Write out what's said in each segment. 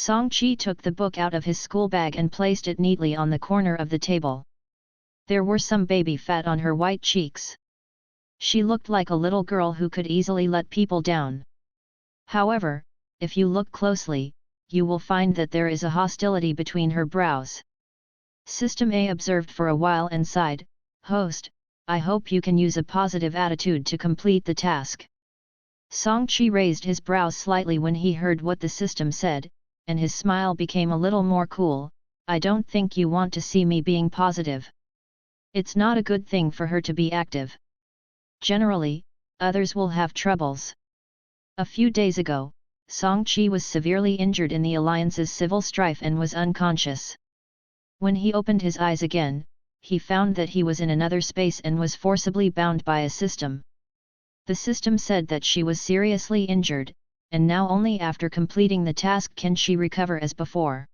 Song Chi took the book out of his school bag and placed it neatly on the corner of the table. There were some baby fat on her white cheeks. She looked like a little girl who could easily let people down. However, if you look closely, you will find that there is a hostility between her brows. System A observed for a while and sighed, "Host, I hope you can use a positive attitude to complete the task." Song Chi raised his brows slightly when he heard what the system said, and his smile became a little more cool. "I don't think you want to see me being positive. It's not a good thing for her to be active. Generally, others will have troubles." A few days ago, Song Chi was severely injured in the Alliance's civil strife and was unconscious. When he opened his eyes again, he found that he was in another space and was forcibly bound by a system. The system said that she was seriously injured, and now only after completing the task can she recover as before.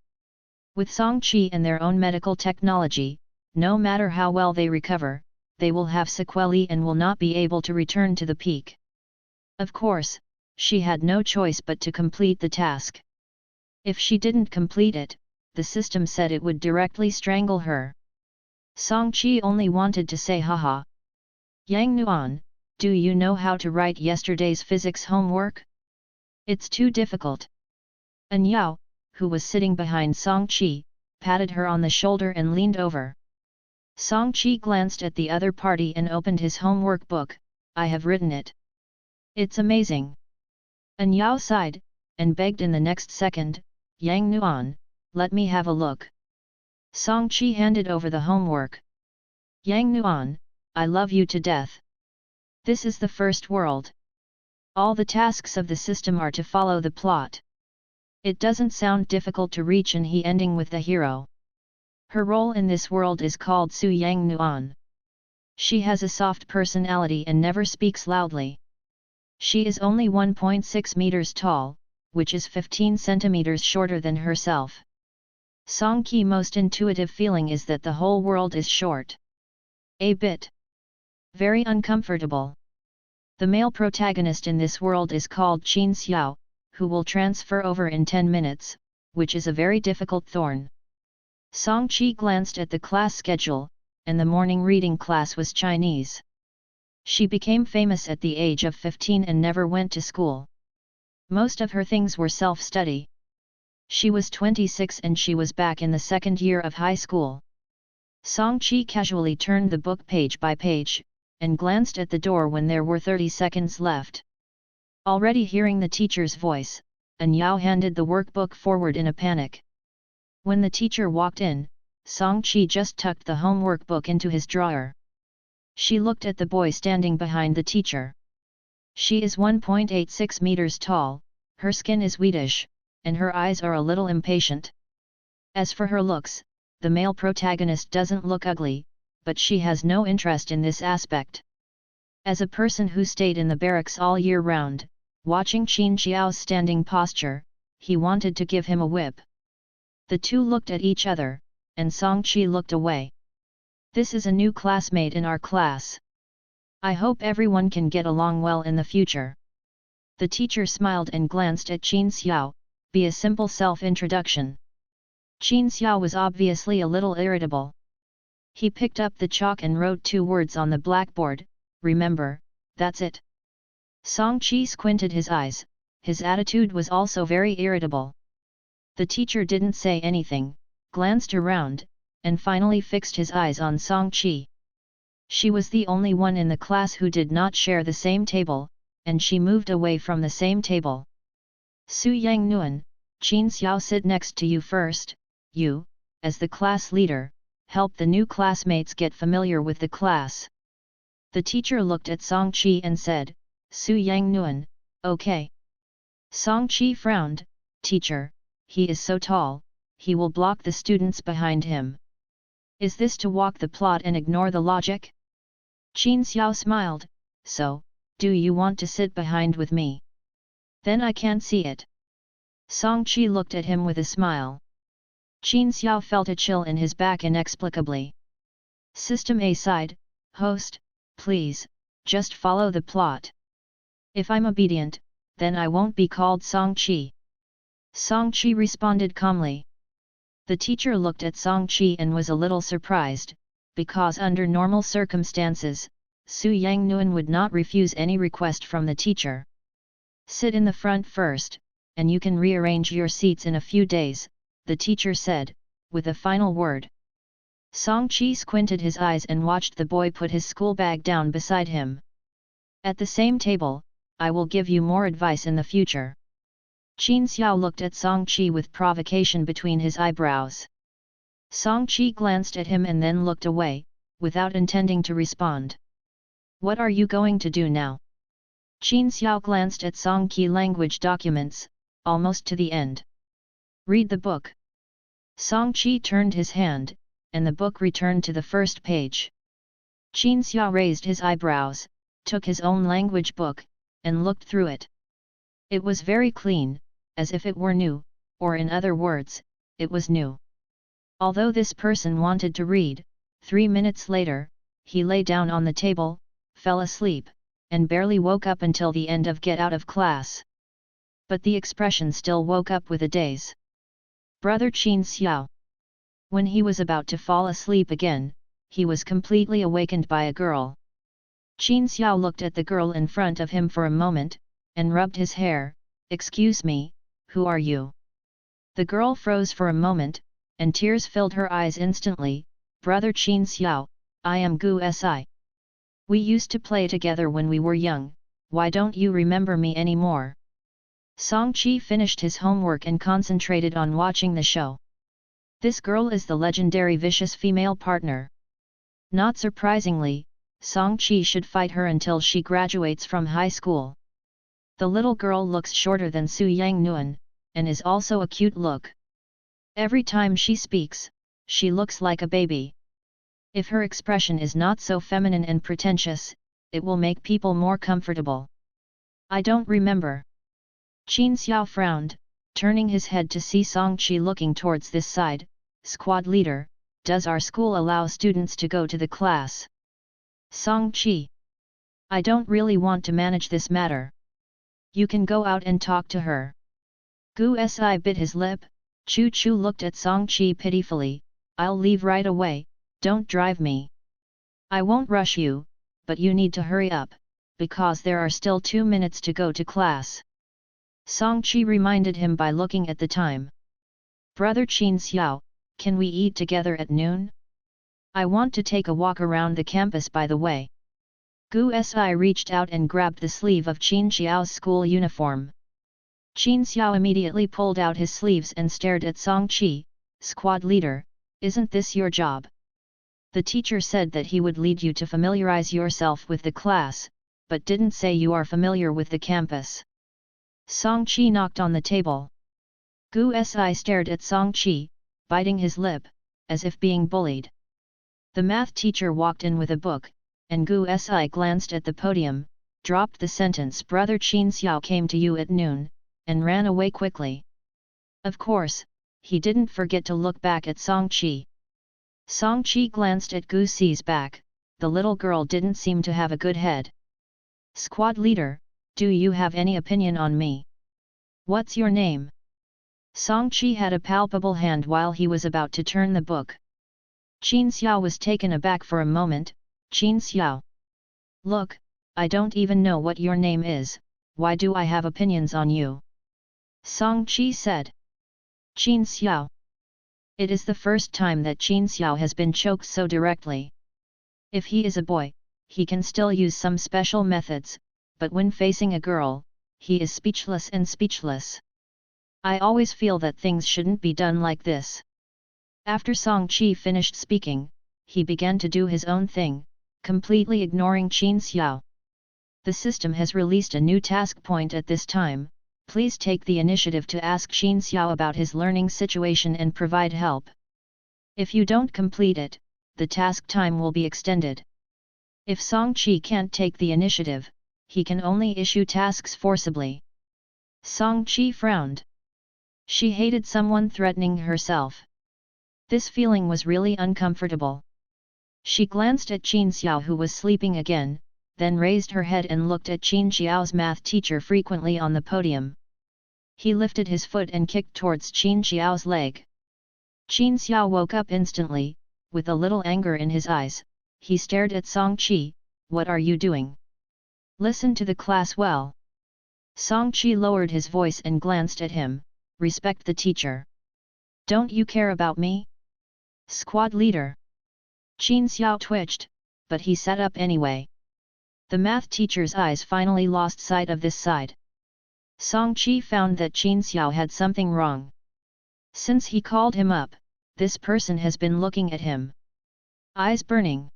With Song Chi and their own medical technology, no matter how well they recover, they will have sequelae and will not be able to return to the peak. Of course, she had no choice but to complete the task. If she didn't complete it, the system said it would directly strangle her. Song Chi only wanted to say haha. "Yang Nuan, do you know how to write yesterday's physics homework? It's too difficult." An Yao, who was sitting behind Song Chi, patted her on the shoulder and leaned over. Song Chi glanced at the other party and opened his homework book. "I have written it. It's amazing." An Yao sighed, and begged in the next second, "Yang Nuan, let me have a look." Song Chi handed over the homework. "Yang Nuan, I love you to death. This is the first world. All the tasks of the system are to follow the plot. It doesn't sound difficult to reach an he ending with the hero. Her role in this world is called Su Yang Nuan. She has a soft personality and never speaks loudly. She is only 1.6 meters tall, which is 15 centimeters shorter than herself. Song Chi's most intuitive feeling is that the whole world is short. A bit. Very uncomfortable. The male protagonist in this world is called Qin Xiao, who will transfer over in 10 minutes, which is a very difficult thorn. Song Chi glanced at the class schedule, and the morning reading class was Chinese. She became famous at the age of 15 and never went to school. Most of her things were self-study. She was 26 and she was back in the second year of high school. Song Chi casually turned the book page by page, and glanced at the door when there were 30 seconds left. Already hearing the teacher's voice, An Yao handed the workbook forward in a panic. When the teacher walked in, Song Chi just tucked the homework book into his drawer. She looked at the boy standing behind the teacher. She is 1.86 meters tall, her skin is wheatish, and her eyes are a little impatient. As for her looks, the male protagonist doesn't look ugly, but she has no interest in this aspect. As a person who stayed in the barracks all year round, watching Qin Xiao's standing posture, he wanted to give him a whip. The two looked at each other, and Song Chi looked away. "This is a new classmate in our class. I hope everyone can get along well in the future." The teacher smiled and glanced at Qin Xiao. "Be a simple self-introduction." Qin Xiao was obviously a little irritable. He picked up the chalk and wrote 2 words on the blackboard, "Remember, that's it." Song Chi squinted his eyes, his attitude was also very irritable. The teacher didn't say anything, glanced around, and finally fixed his eyes on Song Chi. She was the only one in the class who did not share the same table, and she moved away from the same table. "Su Yang Nuan, Qin Xiao sit next to you first. You, as the class leader, help the new classmates get familiar with the class." The teacher looked at Song Chi and said, "Su Yang Nuan, okay." Song Chi frowned, "Teacher, he is so tall, he will block the students behind him. Is this to walk the plot and ignore the logic?" Qin Xiao smiled, "So, do you want to sit behind with me? Then I can't see it." Song Chi looked at him with a smile. Qin Xiao felt a chill in his back inexplicably. System A sighed, "Host, please, just follow the plot. If I'm obedient, then I won't be called Song Chi." Song Chi responded calmly. The teacher looked at Song Chi and was a little surprised, because under normal circumstances, Su Yang Nguyen would not refuse any request from the teacher. Sit in the front first, and you can rearrange your seats in a few days, the teacher said, with a final word. Song Chi squinted his eyes and watched the boy put his school bag down beside him. At the same table, I will give you more advice in the future. Qin Xiao looked at Song Chi with provocation between his eyebrows. Song Chi glanced at him and then looked away, without intending to respond. What are you going to do now? Qin Xiao glanced at Song Chi language documents, almost to the end. Read the book. Song Chi turned his hand, and the book returned to the first page. Qin Xiao raised his eyebrows, took his own language book, and looked through it. It was very clean, as if it were new, or in other words, it was new. Although this person wanted to read, 3 minutes later, he lay down on the table, fell asleep, and barely woke up until the end of get out of class. But the expression still woke up with a daze. Brother Qin Xiao. When he was about to fall asleep again, he was completely awakened by a girl. Qin Xiao looked at the girl in front of him for a moment, and rubbed his hair. Excuse me, who are you? The girl froze for a moment, and tears filled her eyes instantly. Brother Qin Xiao, I am Gu Si. We used to play together when we were young, why don't you remember me anymore? Song Chi finished his homework and concentrated on watching the show. This girl is the legendary vicious female partner. Not surprisingly, Song Chi should fight her until she graduates from high school. The little girl looks shorter than Su Yang Nguyen, and is also a cute look. Every time she speaks, she looks like a baby. If her expression is not so feminine and pretentious, it will make people more comfortable. I don't remember. Qin Xiao frowned, turning his head to see Song Chi looking towards this side. Squad leader, does our school allow students to go to the class? Song Chi. I don't really want to manage this matter. You can go out and talk to her. Gu Si bit his lip. Chu Chu looked at Song Chi pitifully. I'll leave right away, don't drive me. I won't rush you, but you need to hurry up, because there are still 2 minutes to go to class. Song Chi reminded him by looking at the time. Brother Qin Xiao, can we eat together at noon? I want to take a walk around the campus by the way. Gu Si reached out and grabbed the sleeve of Qin Xiao's school uniform. Qin Xiao immediately pulled out his sleeves and stared at Song Chi. Squad leader, isn't this your job? The teacher said that he would lead you to familiarize yourself with the class, but didn't say you are familiar with the campus. Song Chi knocked on the table. Gu Si stared at Song Chi, biting his lip, as if being bullied. The math teacher walked in with a book, and Gu Si glanced at the podium, dropped the sentence Brother Qin Xiao came to you at noon, and ran away quickly. Of course, he didn't forget to look back at Song Chi. Song Chi glanced at Gu Si's back. The little girl didn't seem to have a good head. Squad leader, do you have any opinion on me? What's your name? Song Chi had a palpable hand while he was about to turn the book. Qin Xiao was taken aback for a moment. Qin Xiao. Look, I don't even know what your name is, why do I have opinions on you? Song Chi said. Qin Xiao. It is the first time that Qin Xiao has been choked so directly. If he is a boy, he can still use some special methods, but when facing a girl, he is speechless and speechless. I always feel that things shouldn't be done like this. After Song Chi finished speaking, he began to do his own thing, completely ignoring Qin Xiao. The system has released a new task point at this time. Please take the initiative to ask Qin Xiao about his learning situation and provide help. If you don't complete it, the task time will be extended. If Song Chi can't take the initiative, he can only issue tasks forcibly. Song Chi frowned. She hated someone threatening herself. This feeling was really uncomfortable. She glanced at Qin Xiao who was sleeping again, then raised her head and looked at Qin Xiao's math teacher frequently on the podium. He lifted his foot and kicked towards Qin Xiao's leg. Qin Xiao woke up instantly, with a little anger in his eyes. He stared at Song Qi. What are you doing? Listen to the class well. Song Qi lowered his voice and glanced at him. Respect the teacher. Don't you care about me? Squad leader. Qin Xiao twitched, but he sat up anyway. The math teacher's eyes finally lost sight of this side. Song Qi found that Qin Xiao had something wrong. Since he called him up, this person has been looking at him. Eyes burning.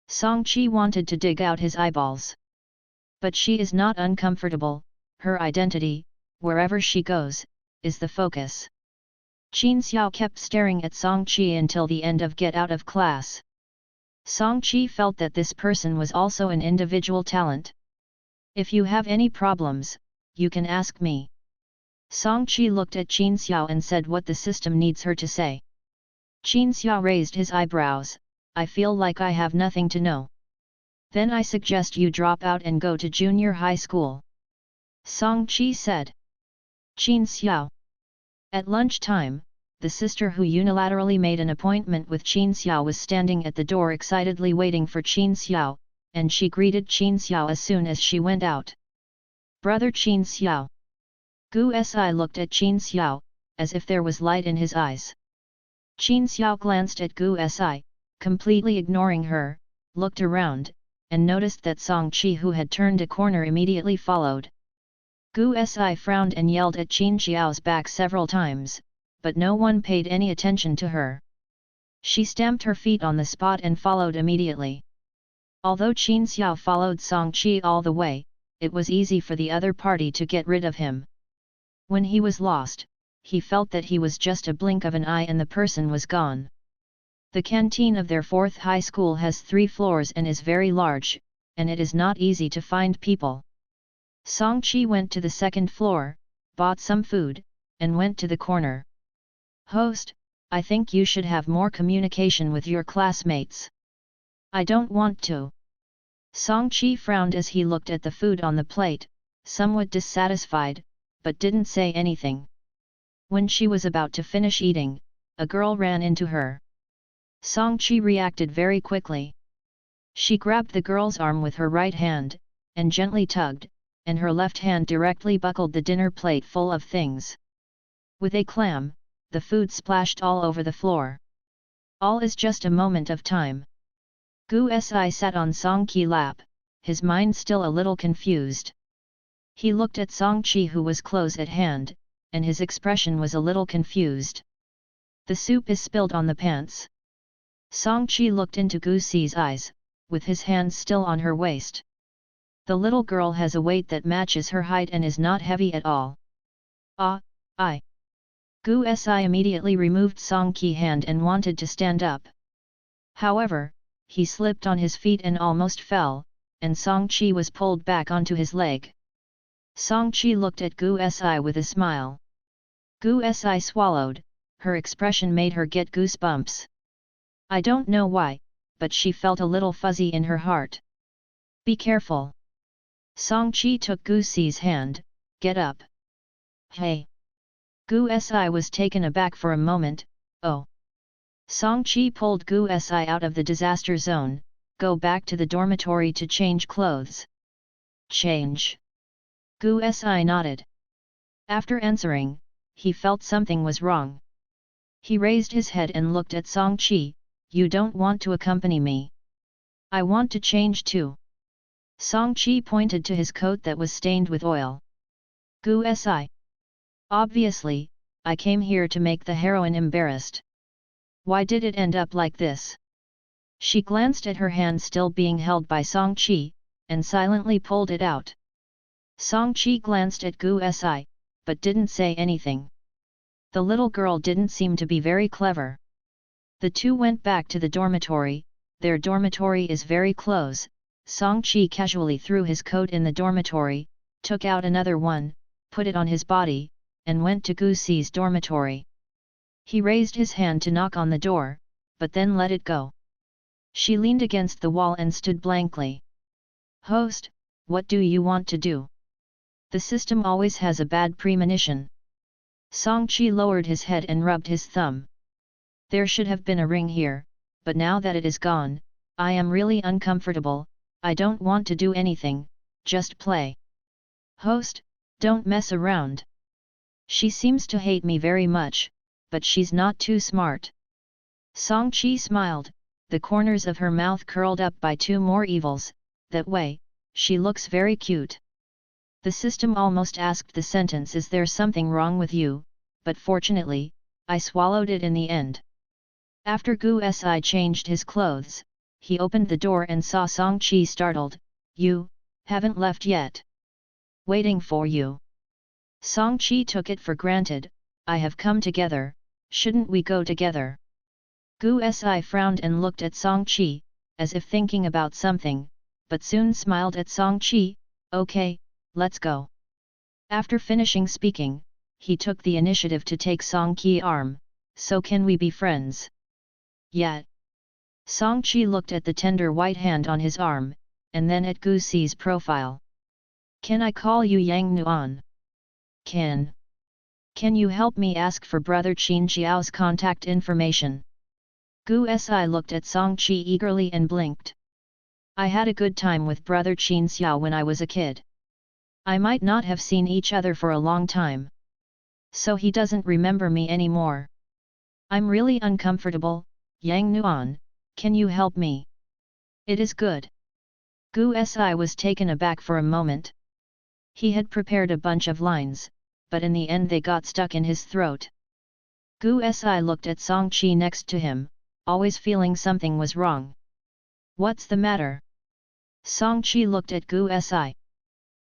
Song Qi wanted to dig out his eyeballs. But she is not uncomfortable, her identity, wherever she goes, is the focus. Qin Xiao kept staring at Song Qi until the end of get out of class. Song Qi felt that this person was also an individual talent. If you have any problems, you can ask me. Song Qi looked at Qin Xiao and said what the system needs her to say. Qin Xiao raised his eyebrows. I feel like I have nothing to know. Then I suggest you drop out and go to junior high school. Song Qi said. Qin Xiao. At lunchtime, the sister who unilaterally made an appointment with Qin Xiao was standing at the door excitedly waiting for Qin Xiao, and she greeted Qin Xiao as soon as she went out. Brother Qin Xiao. Gu Si looked at Qin Xiao, as if there was light in his eyes. Qin Xiao glanced at Gu Si, completely ignoring her, looked around, and noticed that Song Qi, who had turned a corner, immediately followed. Gu Si frowned and yelled at Qin Xiao's back several times, but no one paid any attention to her. She stamped her feet on the spot and followed immediately. Although Qin Xiao followed Song Qi all the way, it was easy for the other party to get rid of him. When he was lost, he felt that he was just a blink of an eye and the person was gone. The canteen of their fourth high school has 3 floors and is very large, and it is not easy to find people. Song Qi went to the second floor, bought some food, and went to the corner. Host, I think you should have more communication with your classmates. I don't want to. Song Qi frowned as he looked at the food on the plate, somewhat dissatisfied, but didn't say anything. When she was about to finish eating, a girl ran into her. Song Qi reacted very quickly. She grabbed the girl's arm with her right hand, and gently tugged, and her left hand directly buckled the dinner plate full of things. With a clam, the food splashed all over the floor. All is just a moment of time. Gu Si sat on Song Qi lap, his mind still a little confused. He looked at Song Qi, who was close at hand, and his expression was a little confused. The soup is spilled on the pants. Song Qi looked into Gu Si's eyes, with his hands still on her waist. The little girl has a weight that matches her height and is not heavy at all. I. Gu Si immediately removed Song Qi's hand and wanted to stand up. However, he slipped on his feet and almost fell, and Song Qi was pulled back onto his leg. Song Qi looked at Gu Si with a smile. Gu Si swallowed, her expression made her get goosebumps. I don't know why, but she felt a little fuzzy in her heart. Be careful. Song Qi took Gu Si's hand. Get up. Hey. Gu Si was taken aback for a moment. Oh. Song Qi pulled Gu Si out of the disaster zone. Go back to the dormitory to change clothes. Change. Gu Si nodded. After answering, he felt something was wrong. He raised his head and looked at Song Qi. You don't want to accompany me. I want to change too. Song Qi pointed to his coat that was stained with oil. Gu Si. Obviously, I came here to make the heroine embarrassed. Why did it end up like this? She glanced at her hand still being held by Song Qi, and silently pulled it out. Song Qi glanced at Gu Si, but didn't say anything. The little girl didn't seem to be very clever. The two went back to the dormitory. Their dormitory is very close. Song Qi casually threw his coat in the dormitory, took out another one, put it on his body, and went to Gu Si's dormitory. He raised his hand to knock on the door, but then let it go. She leaned against the wall and stood blankly. Host, what do you want to do? The system always has a bad premonition. Song-chi lowered his head and rubbed his thumb. There should have been a ring here, but now that it is gone, I am really uncomfortable. I don't want to do anything, just play. Host, don't mess around. She seems to hate me very much, but she's not too smart. Song-chi smiled, the corners of her mouth curled up by two more evils. That way, she looks very cute. The system almost asked the sentence, is there something wrong with you, but fortunately, I swallowed it in the end. After Gu Si changed his clothes, he opened the door and saw Song-chi startled. You haven't left yet. Waiting for you. Song-chi took it for granted. I have come together, shouldn't we go together? Gu Si frowned and looked at Song-chi, as if thinking about something, but soon smiled at Song-chi. Okay, let's go. After finishing speaking, he took the initiative to take Song-chi's arm. So can we be friends? Yeah. Song-chi looked at the tender white hand on his arm, and then at Gu Si's profile. Can I call you Yang Nuan? Can. Can you help me ask for brother Qin Xiao's contact information? Gu Si looked at Song-chi eagerly and blinked. I had a good time with brother Qin Xiao when I was a kid. I might not have seen each other for a long time. So he doesn't remember me anymore. I'm really uncomfortable. Yang Nuan, can you help me? It is good. Gu Si was taken aback for a moment. He had prepared a bunch of lines, but in the end they got stuck in his throat. Gu Si looked at Song-chi next to him, always feeling something was wrong. What's the matter? Song-chi looked at Gu Si.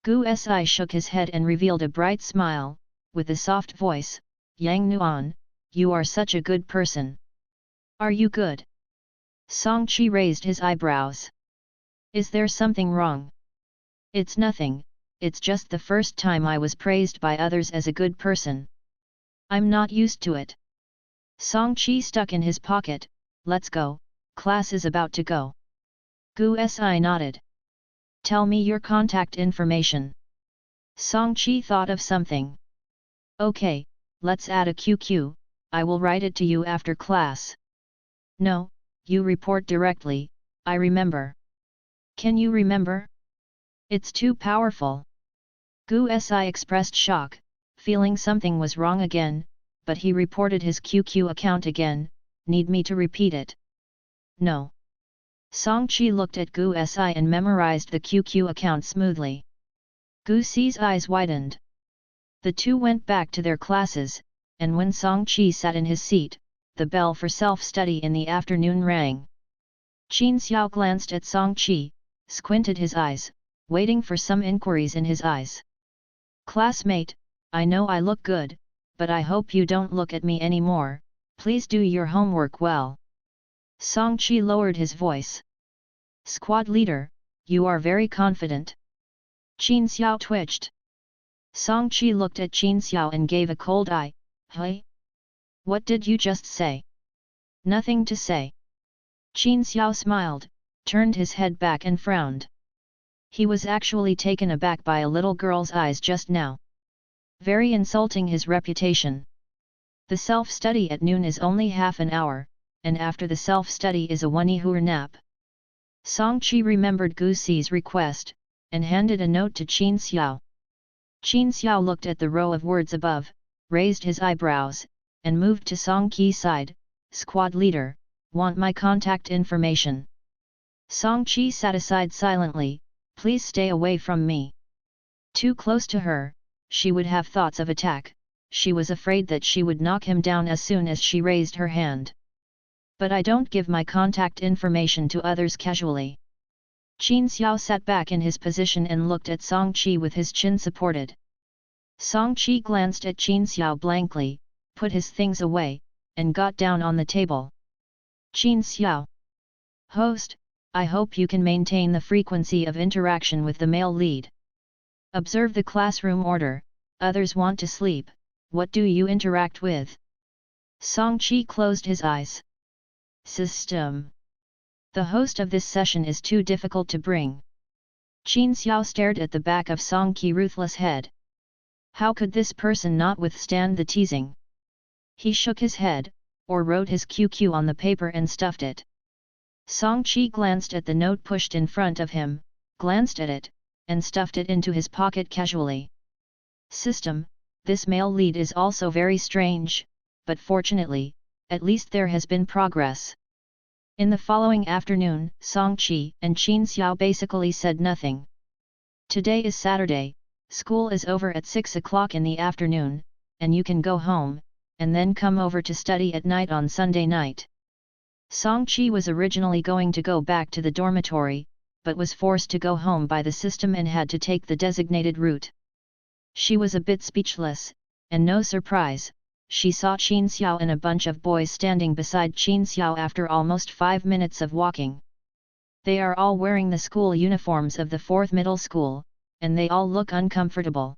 Gu Si shook his head and revealed a bright smile, with a soft voice. Yang Nuan, you are such a good person. Are you good? Song-chi raised his eyebrows. Is there something wrong? It's nothing, it's just the first time I was praised by others as a good person. I'm not used to it. Song-chi stuck in his pocket. Let's go, class is about to go. Gu Si nodded. Tell me your contact information. Song-chi thought of something. Okay, let's add a QQ, I will write it to you after class. No, you report directly, I remember. Can you remember? It's too powerful. Gu Si expressed shock, feeling something was wrong again, but he reported his QQ account again. Need me to repeat it? No. Song-chi looked at Gu Si and memorized the QQ account smoothly. Gu Si's eyes widened. The two went back to their classes, and when Song-chi sat in his seat, the bell for self-study in the afternoon rang. Qin Xiao glanced at Song-chi, squinted his eyes, waiting for some inquiries in his eyes. Classmate, I know I look good, but I hope you don't look at me anymore, please do your homework well. Song-chi lowered his voice. Squad leader, you are very confident. Qin Xiao twitched. Song-chi looked at Qin Xiao and gave a cold eye. Hey? What did you just say? Nothing to say. Qin Xiao smiled, turned his head back and frowned. He was actually taken aback by a little girl's eyes just now. Very insulting his reputation. The self-study at noon is only half an hour, and after the self-study is a 1-hour nap. Song-chi remembered Gu Si's request, and handed a note to Qin Xiao. Qin Xiao looked at the row of words above, raised his eyebrows, and moved to Song-chi's side. Squad leader, want my contact information. Song-chi sat aside silently. Please stay away from me. Too close to her, she would have thoughts of attack. She was afraid that she would knock him down as soon as she raised her hand. But I don't give my contact information to others casually. Qin Xiao sat back in his position and looked at Song-chi with his chin supported. Song-chi glanced at Qin Xiao blankly, put his things away, and got down on the table. Qin Xiao. Host, I hope you can maintain the frequency of interaction with the male lead. Observe the classroom order, others want to sleep, what do you interact with? Song-chi closed his eyes. System. The host of this session is too difficult to bring. Qin Xiao stared at the back of Song Qi's ruthless head. How could this person not withstand the teasing? He shook his head, or wrote his QQ on the paper and stuffed it. Song Qi glanced at the note pushed in front of him, glanced at it, and stuffed it into his pocket casually. System, this male lead is also very strange, but fortunately, at least there has been progress. In the following afternoon, Song Qi and Qin Xiao basically said nothing. Today is Saturday, school is over at 6 o'clock in the afternoon, and you can go home, and then come over to study at night on Sunday night. Song Qi was originally going to go back to the dormitory, but was forced to go home by the system and had to take the designated route. She was a bit speechless, and no surprise, she saw Qin Xiao and a bunch of boys standing beside Qin Xiao after almost 5 minutes of walking. They are all wearing the school uniforms of the 4th middle school, and they all look uncomfortable.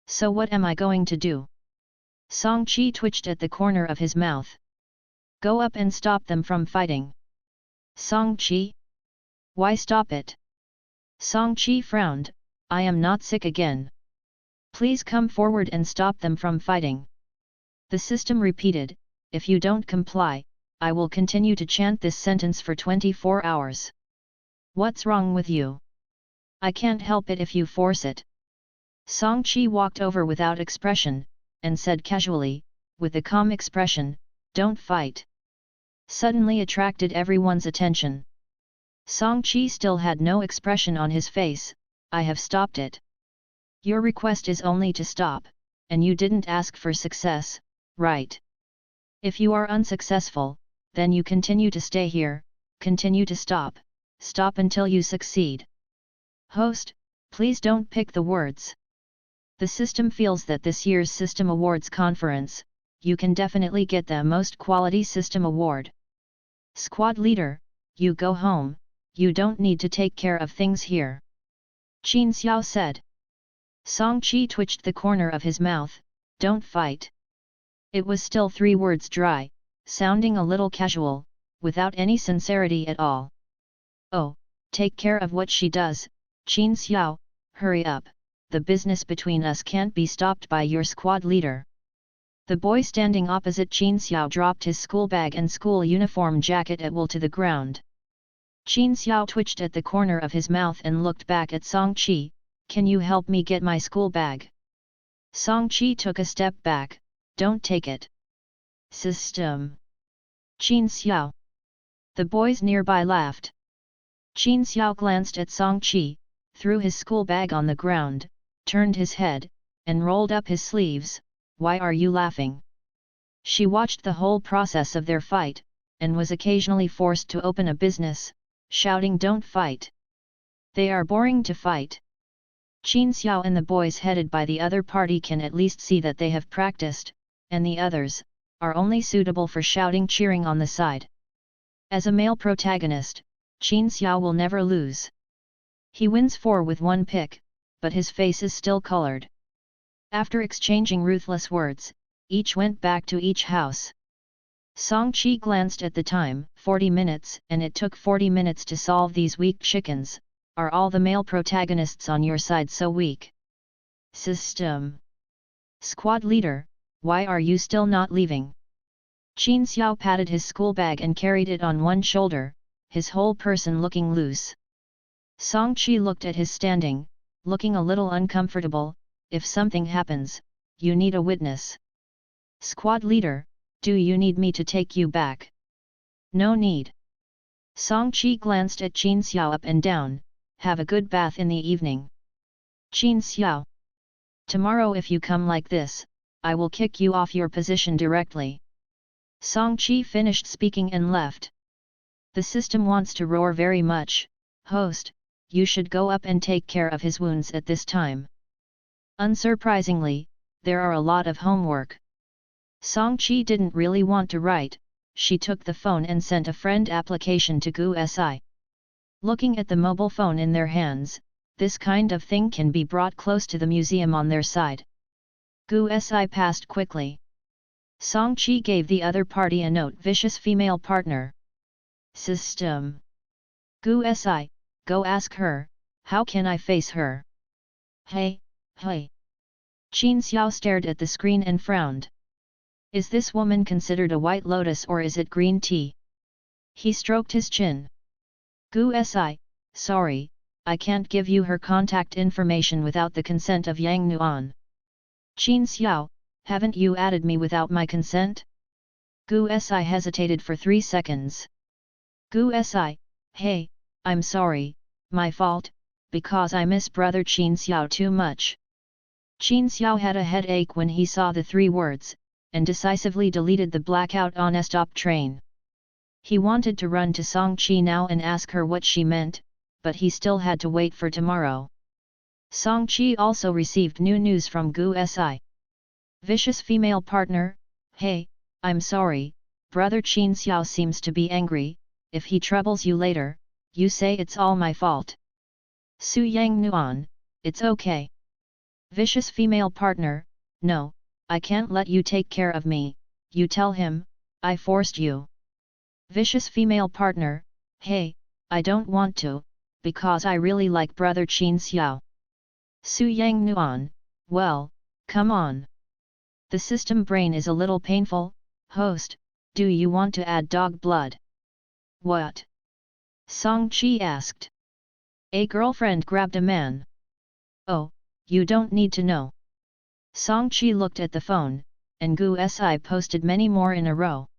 So what am I going to do? Song Qi twitched at the corner of his mouth. Go up and stop them from fighting. Song Qi? Why stop it? Song Qi frowned, I am not sick again. Please come forward and stop them from fighting. The system repeated, if you don't comply, I will continue to chant this sentence for 24 hours. What's wrong with you? I can't help it if you force it. Song Qi walked over without expression, and said casually, with a calm expression, don't fight. Suddenly attracted everyone's attention. Song Qi still had no expression on his face, I have stopped it. Your request is only to stop, and you didn't ask for success, right? If you are unsuccessful, then you continue to stay here, continue to stop, stop until you succeed. Host, please don't pick the words. The system feels that this year's System Awards conference, you can definitely get the Most Quality System Award. Squad leader, you go home, you don't need to take care of things here. Qin Xiao said. Song Qi twitched the corner of his mouth, don't fight. It was still 3 words dry, sounding a little casual, without any sincerity at all. Oh, take care of what she does, Qin Xiao, hurry up, the business between us can't be stopped by your squad leader. The boy standing opposite Qin Xiao dropped his school bag and school uniform jacket at will to the ground. Qin Xiao twitched at the corner of his mouth and looked back at Song Qi, can you help me get my school bag? Song Qi took a step back, don't take it. System. Qin Xiao. The boys nearby laughed. Qin Xiao glanced at Song Qi, threw his school bag on the ground, turned his head, and rolled up his sleeves, why are you laughing? She watched the whole process of their fight, and was occasionally forced to open a business, shouting don't fight. They are boring to fight. Qin Xiao and the boys headed by the other party can at least see that they have practiced, and the others, are only suitable for shouting cheering on the side. As a male protagonist, Qin Xiao will never lose. He wins 4 with 1 pick, but his face is still colored. After exchanging ruthless words, each went back to each house. Song Qi glanced at the time, 40 minutes, and it took 40 minutes to solve these weak chickens. Are all the male protagonists on your side so weak? System. Squad leader, why are you still not leaving? Qin Xiao patted his school bag and carried it on one shoulder, his whole person looking loose. Song Qi looked at his standing, looking a little uncomfortable, if something happens, you need a witness. Squad leader, do you need me to take you back? No need. Song Qi glanced at Qin Xiao up and down, have a good bath in the evening. Qin Xiao. Tomorrow if you come like this, I will kick you off your position directly. Song Qi finished speaking and left. The system wants to roar very much, host, you should go up and take care of his wounds at this time. Unsurprisingly, there are a lot of homework. Song Qi didn't really want to write, she took the phone and sent a friend application to Gu Si. Looking at the mobile phone in their hands, this kind of thing can be brought close to the museum on their side. Gu Si passed quickly. Song Qi gave the other party a note, vicious female partner. System. Gu Si, go ask her, How can I face her? Hey, hey. Qin Xiao stared at the screen and frowned. Is this woman considered a white lotus or is it green tea? He stroked his chin. Gu Si, sorry, I can't give you her contact information without the consent of Yang Nuan. Qin Xiao, haven't you added me without my consent? Gu Si hesitated for 3 seconds. Gu Si, hey, I'm sorry, my fault, because I miss brother Qin Xiao too much. Qin Xiao had a headache when he saw the 3 words, and decisively deleted the blackout on a stop train. He wanted to run to Song Qi now and ask her what she meant, but he still had to wait for tomorrow. Song Qi also received new news from Gu Si. Vicious female partner, hey, I'm sorry, brother Qin Xiao seems to be angry, if he troubles you later, you say it's all my fault. Su Yang Nuan, it's okay. Vicious female partner, no, I can't let you take care of me, you tell him, I forced you. Vicious female partner, hey, I don't want to, because I really like brother Qin Xiao. Su Yang Nuan, well, come on. The system brain is a little painful, host, do you want to add dog blood? What? Song Qi asked. A girlfriend grabbed a man. Oh, you don't need to know. Song Qi looked at the phone, and Gu Si posted many more in a row.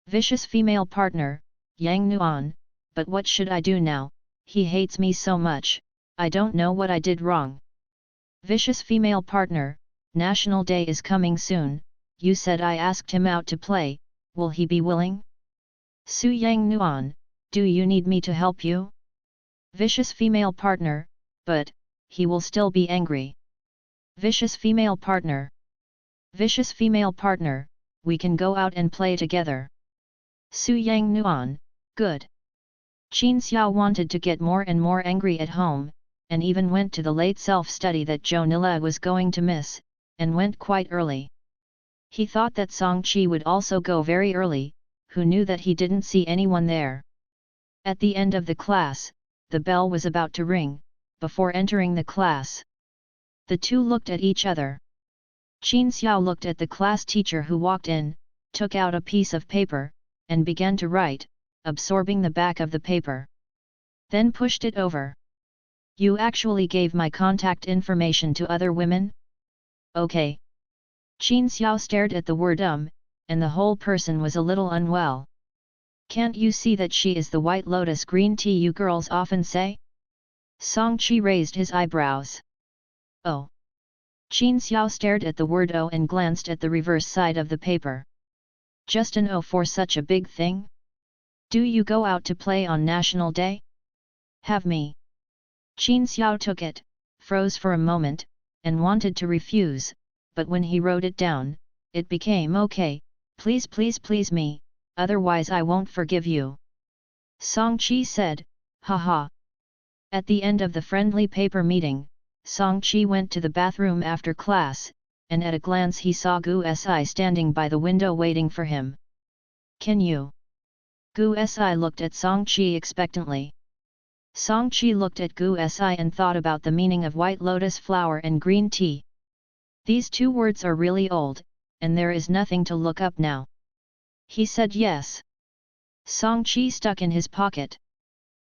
Vicious female partner, Yang Nuan, but what should I do now, he hates me so much, I don't know what I did wrong. Vicious female partner, National Day is coming soon, you said I asked him out to play, will he be willing? Su Yang Nuan, do you need me to help you? Vicious female partner, but, he will still be angry. Vicious female partner. Vicious female partner, we can go out and play together. Su Yang Nuan, good. Qin Xiao wanted to get more and more angry at home, and even went to the late self-study that Zhou Nila was going to miss, and went quite early. He thought that Song Qi would also go very early, who knew that he didn't see anyone there. At the end of the class, the bell was about to ring, before entering the class. The two looked at each other. Qin Xiao looked at the class teacher who walked in, took out a piece of paper, and began to write, absorbing the back of the paper. Then pushed it over. You actually gave my contact information to other women? Okay. Qin Xiao stared at the word and the whole person was a little unwell. Can't you see that she is the white lotus green tea you girls often say? Song Qi raised his eyebrows. Oh. Qin Xiao stared at the word O and glanced at the reverse side of the paper. Just an O for such a big thing? Do you go out to play on National Day? Have me. Qin Xiao took it, froze for a moment, and wanted to refuse, but when he wrote it down, it became okay, please please please me, otherwise I won't forgive you. Song Qi said, haha. At the end of the friendly paper meeting, Song Qi went to the bathroom after class, and at a glance he saw Gu Si standing by the window waiting for him. Can you? Gu Si looked at Song Qi expectantly. Song Qi looked at Gu Si and thought about the meaning of white lotus flower and green tea. These two words are really old, and there is nothing to look up now. He said yes. Song Qi stuck in his pocket.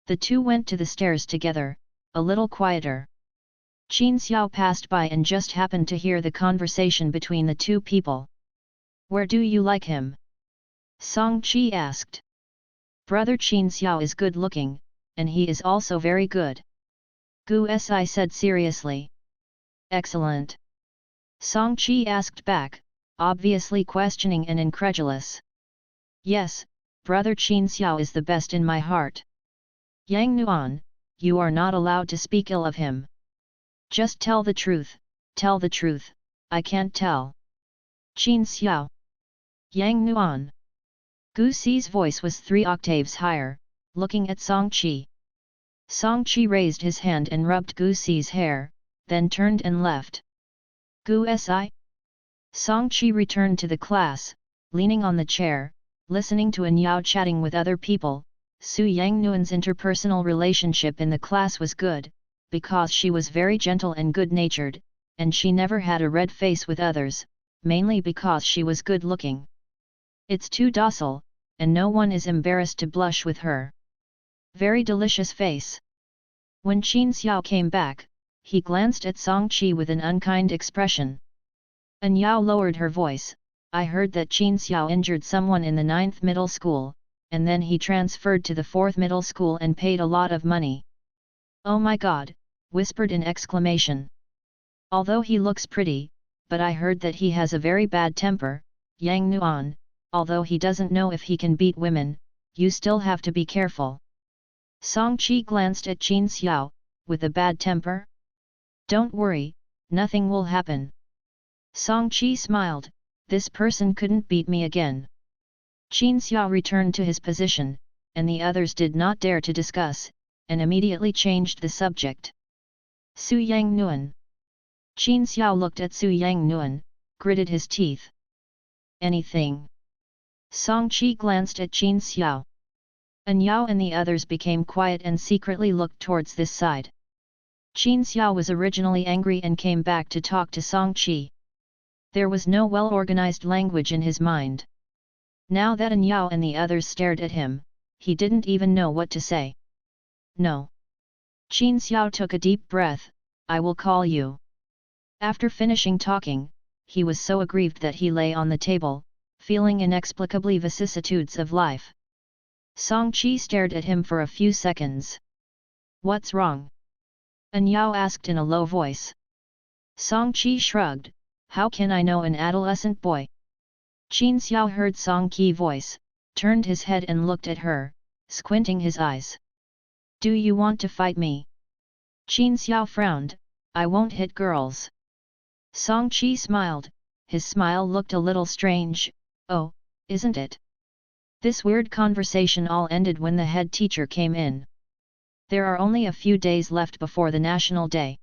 The two went to the stairs together, a little quieter. Qin Xiao passed by and just happened to hear the conversation between the two people. Where do you like him? Song Qi asked. Brother Qin Xiao is good looking, and he is also very good. Gu Si said seriously. Excellent. Song Qi asked back, obviously questioning and incredulous. Yes, brother Qin Xiao is the best in my heart. Yang Nuan, you are not allowed to speak ill of him. Just tell the truth, I can't tell. Qin Xiao. Yang Nuan. Gu Si's voice was 3 octaves higher, looking at Song Qi. Song Qi raised his hand and rubbed Gu Si's hair, then turned and left. Gu Si? Song Qi returned to the class, leaning on the chair, listening to Anyao chatting with other people. Su Yang Nuan's interpersonal relationship in the class was good, because she was very gentle and good-natured, and she never had a red face with others, mainly because she was good-looking. It's too docile, and no one is embarrassed to blush with her. Very delicious face. When Qin Xiao came back, he glanced at Song Qi with an unkind expression. An Yao lowered her voice, I heard that Qin Xiao injured someone in the 9th middle school, and then he transferred to the 4th middle school and paid a lot of money. Oh my god, whispered in exclamation. Although he looks pretty, but I heard that he has a very bad temper, Yang Nuan, although he doesn't know if he can beat women, you still have to be careful. Song Qi glanced at Qin Xiao, with a bad temper? Don't worry, nothing will happen. Song Qi smiled, this person couldn't beat me again. Qin Xiao returned to his position, and the others did not dare to discuss, and immediately changed the subject. Su Yang Nuan. Qin Xiao looked at Su Yang Nuan, gritted his teeth. Anything? Song Qi glanced at Qin Xiao. An Yao and the others became quiet and secretly looked towards this side. Qin Xiao was originally angry and came back to talk to Song Qi. There was no well-organized language in his mind. Now that An Yao and the others stared at him, he didn't even know what to say. No. Qin Xiao took a deep breath, I will call you. After finishing talking, he was so aggrieved that he lay on the table, feeling inexplicably vicissitudes of life. Song Qi stared at him for a few seconds. What's wrong? An Yao asked in a low voice. Song Qi shrugged, how can I know an adolescent boy? Qin Xiao heard Song Qi's voice, turned his head and looked at her, squinting his eyes. Do you want to fight me? Qin Xiao frowned, I won't hit girls. Song Qi smiled, his smile looked a little strange, oh, isn't it? This weird conversation all ended when the head teacher came in. There are only a few days left before the National Day.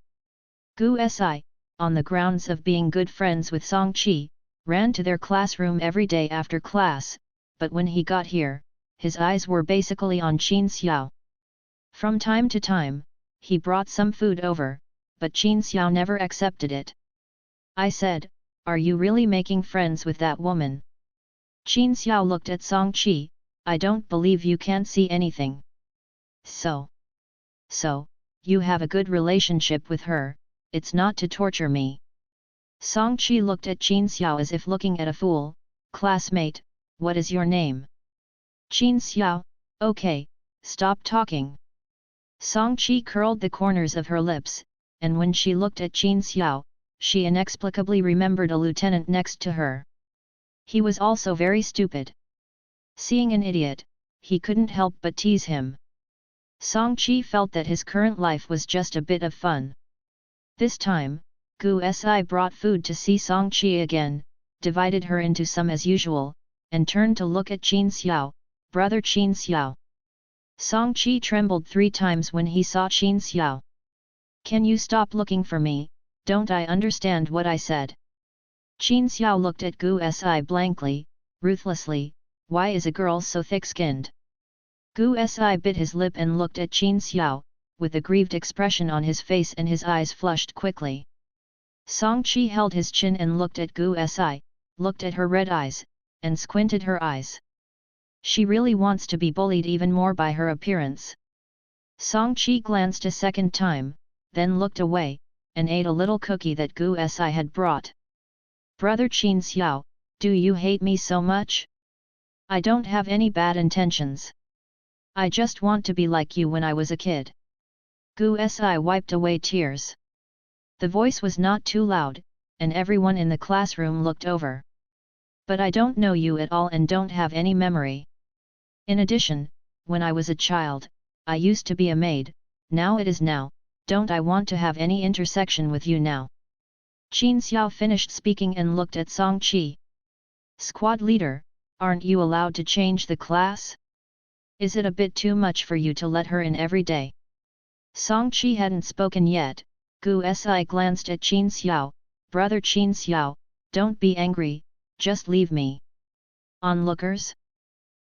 Gu Si, on the grounds of being good friends with Song Qi, ran to their classroom every day after class, but when he got here, his eyes were basically on Qin Xiao. From time to time, he brought some food over, but Qin Xiao never accepted it. I said, are you really making friends with that woman? Qin Xiao looked at Song Qi, I don't believe you can't see anything. So, you have a good relationship with her, it's not to torture me. Song Qi looked at Qin Xiao as if looking at a fool, classmate, what is your name? Qin Xiao, okay, stop talking. Song Qi curled the corners of her lips, and when she looked at Qin Xiao, she inexplicably remembered a lieutenant next to her. He was also very stupid. Seeing an idiot, he couldn't help but tease him. Song Qi felt that his current life was just a bit of fun. This time, Gu Si brought food to see Song Qi again, divided her into some as usual, and turned to look at Qin Xiao, brother Qin Xiao. Song Qi trembled 3 times when he saw Qin Xiao. Can you stop looking for me, don't I understand what I said? Qin Xiao looked at Gu Si blankly, ruthlessly, why is a girl so thick-skinned? Gu Si bit his lip and looked at Qin Xiao, with a grieved expression on his face and his eyes flushed quickly. Song Qi held his chin and looked at Gu Si, looked at her red eyes, and squinted her eyes. She really wants to be bullied even more by her appearance. Song Qi glanced a second time, then looked away, and ate a little cookie that Gu Si had brought. Brother Qin Xiao, do you hate me so much? I don't have any bad intentions. I just want to be like you when I was a kid. Gu Si wiped away tears. The voice was not too loud, and everyone in the classroom looked over. But I don't know you at all and don't have any memory. In addition, when I was a child, I used to be a maid, now it is now, don't I want to have any intersection with you now. Qin Xiao finished speaking and looked at Song Qi. Squad leader, aren't you allowed to change the class? Is it a bit too much for you to let her in every day? Song Qi hadn't spoken yet. Gu Si glanced at Qin Xiao, brother Qin Xiao, don't be angry, just leave me. Onlookers?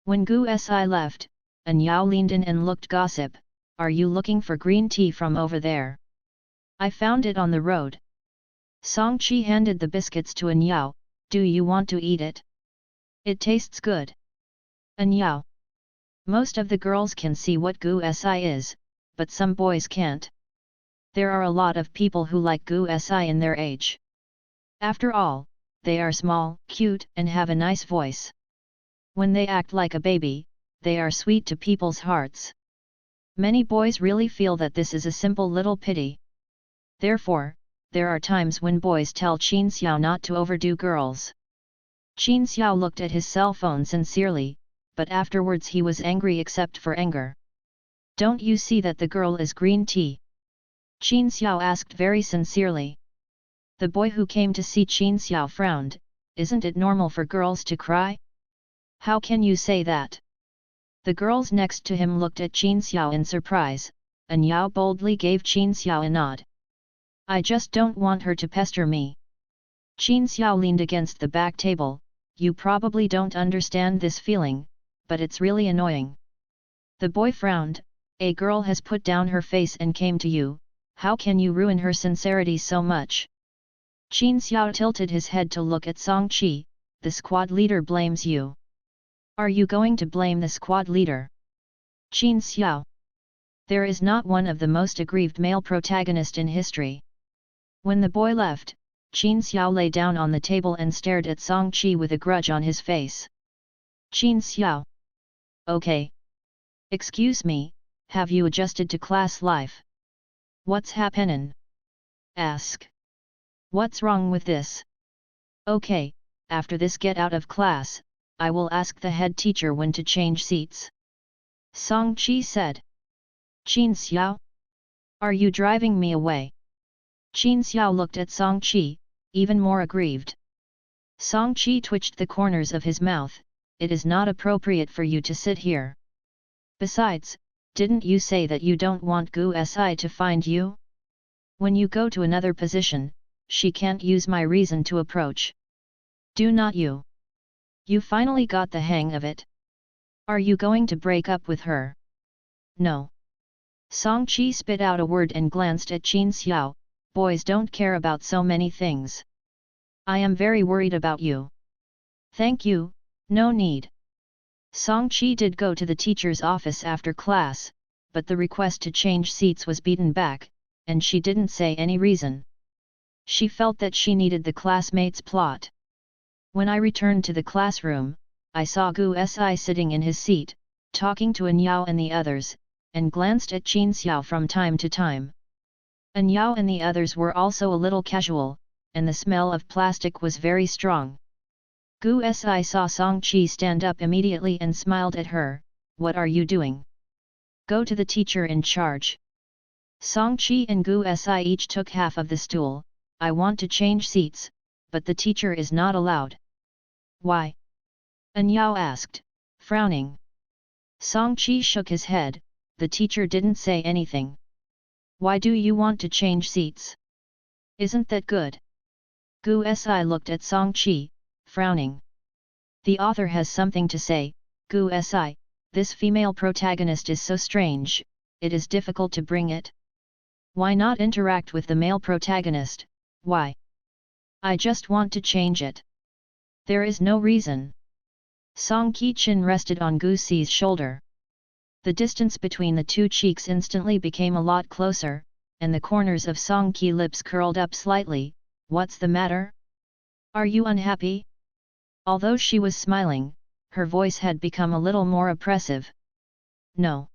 When Gu Si left, An Yao leaned in and looked gossip, are you looking for green tea from over there? I found it on the road. Song Chi handed the biscuits to An Yao. Do you want to eat it? It tastes good. An Yao. Most of the girls can see what gu si is, but some boys can't. There are a lot of people who like gu si in their age. After all, they are small, cute, and have a nice voice. When they act like a baby, they are sweet to people's hearts. Many boys really feel that this is a simple little pity. Therefore, there are times when boys tell Qin Xiao not to overdo girls. Qin Xiao looked at his cell phone sincerely, but afterwards he was angry except for anger. Don't you see that the girl is green tea? Qin Xiao asked very sincerely. The boy who came to see Qin Xiao frowned. Isn't it normal for girls to cry? How can you say that? The girls next to him looked at Qin Xiao in surprise, and Yao boldly gave Qin Xiao a nod. I just don't want her to pester me. Qin Xiao leaned against the back table. You probably don't understand this feeling, but it's really annoying. The boy frowned. A girl has put down her face and came to you. How can you ruin her sincerity so much? Qin Xiao tilted his head to look at Song Chi. The squad leader blames you. Are you going to blame the squad leader? Qin Xiao. There is not one of the most aggrieved male protagonist in history. When the boy left, Qin Xiao lay down on the table and stared at Song Chi with a grudge on his face. Qin Xiao. Okay. Excuse me, have you adjusted to class life? What's happening? Ask. What's wrong with this? Okay, after this get out of class, I will ask the head teacher when to change seats. Song Chi said. Qin Xiao? Are you driving me away? Qin Xiao looked at Song Chi, even more aggrieved. Song Chi twitched the corners of his mouth. It is not appropriate for you to sit here. Besides, didn't you say that you don't want Gu Si to find you? When you go to another position, she can't use my reason to approach. Do not you? You finally got the hang of it. Are you going to break up with her? No. Song Chi spit out a word and glanced at Qin Xiao. Boys don't care about so many things. I am very worried about you. Thank you, no need. Song Chi did go to the teacher's office after class, but the request to change seats was beaten back, and she didn't say any reason. She felt that she needed the classmates' plot. When I returned to the classroom, I saw Gu Si sitting in his seat, talking to An Yao and the others, and glanced at Qin Xiao from time to time. An Yao and the others were also a little casual, and the smell of plastic was very strong. Gu Si saw Song Chi stand up immediately and smiled at her. What are you doing? Go to the teacher in charge. Song Chi and Gu Si each took half of the stool. I want to change seats, but the teacher is not allowed. Why? An Yao asked, frowning. Song Chi shook his head. The teacher didn't say anything. Why do you want to change seats? Isn't that good? Gu Si looked at Song Chi, frowning. The author has something to say. Gu Si, this female protagonist is so strange, it is difficult to bring it. Why not interact with the male protagonist? Why? I just want to change it. There is no reason. Song Ki chin rested on Gu Si's shoulder. The distance between the two cheeks instantly became a lot closer, and the corners of Song Ki lips curled up slightly. What's the matter? Are you unhappy? Although she was smiling, her voice had become a little more oppressive. No.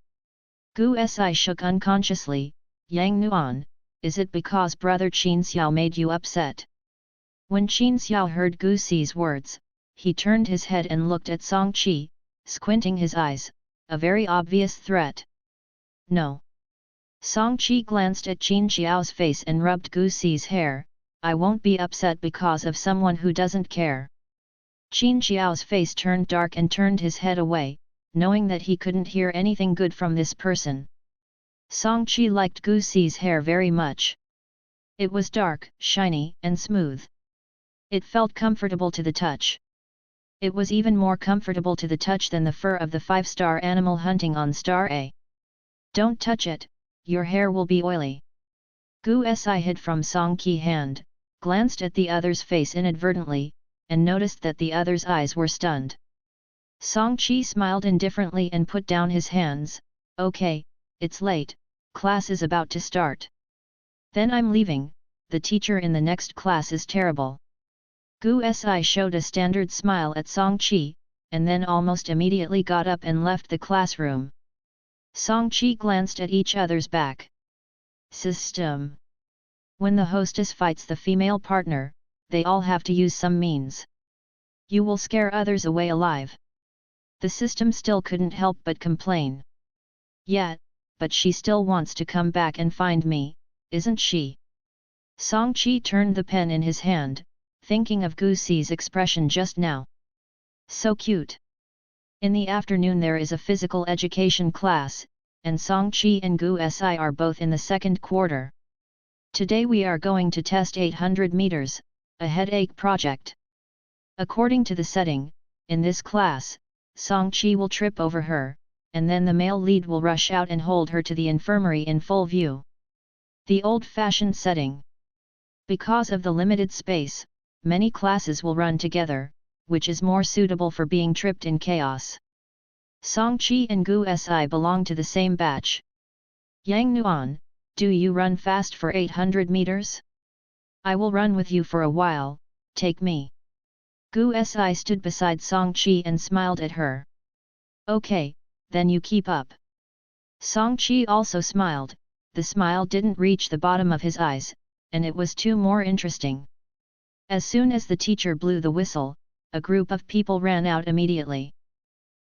Gu Si shook unconsciously. Yang Nuan, is it because brother Qin Xiao made you upset? When Qin Xiao heard Gu Si's words, he turned his head and looked at Song Chi, squinting his eyes, a very obvious threat. No. Song Chi glanced at Qin Xiao's face and rubbed Gu Si's hair. I won't be upset because of someone who doesn't care. Qin Xiao's face turned dark and turned his head away, knowing that he couldn't hear anything good from this person. Song Chi liked Gu Si's hair very much. It was dark, shiny, and smooth. It felt comfortable to the touch. It was even more comfortable to the touch than the fur of the 5-star animal hunting on Star A. Don't touch it, your hair will be oily. Gu Si hid from Song Qi hand, glanced at the other's face inadvertently, and noticed that the other's eyes were stunned. Song Qi smiled indifferently and put down his hands. Okay, it's late, class is about to start. Then I'm leaving, the teacher in the next class is terrible. Gu Si showed a standard smile at Song Qi, and then almost immediately got up and left the classroom. Song Qi glanced at each other's back. System. When the hostess fights the female partner, they all have to use some means. You will scare others away alive. The system still couldn't help but complain. Yeah, but she still wants to come back and find me, isn't she? Song Qi turned the pen in his hand, thinking of Gu Si's expression just now. So cute. In the afternoon there is a physical education class, and Song Qi and Gu Si are both in the second quarter. Today we are going to test 800 meters, a headache project. According to the setting, in this class, Song Qi will trip over her, and then the male lead will rush out and hold her to the infirmary in full view. The old-fashioned setting. Because of the limited space, many classes will run together, which is more suitable for being tripped in chaos. Song Qi and Gu Si belong to the same batch. Yang Nuan, do you run fast for 800 meters? I will run with you for a while, take me. Gu Si stood beside Song Qi and smiled at her. Okay, then you keep up. Song Qi also smiled, the smile didn't reach the bottom of his eyes, and it was too more interesting. As soon as the teacher blew the whistle, a group of people ran out immediately.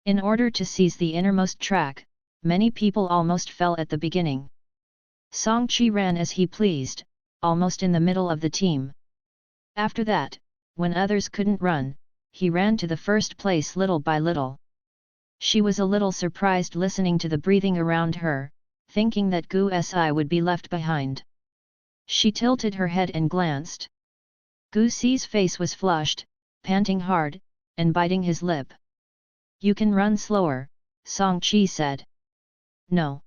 In order to seize the innermost track, many people almost fell at the beginning. Song Qi ran as he pleased, almost in the middle of the team. After that, when others couldn't run, he ran to the first place little by little. She was a little surprised listening to the breathing around her, thinking that Gu Si would be left behind. She tilted her head and glanced. Gu Si's face was flushed, panting hard, and biting his lip. You can run slower, Song Qi said. No.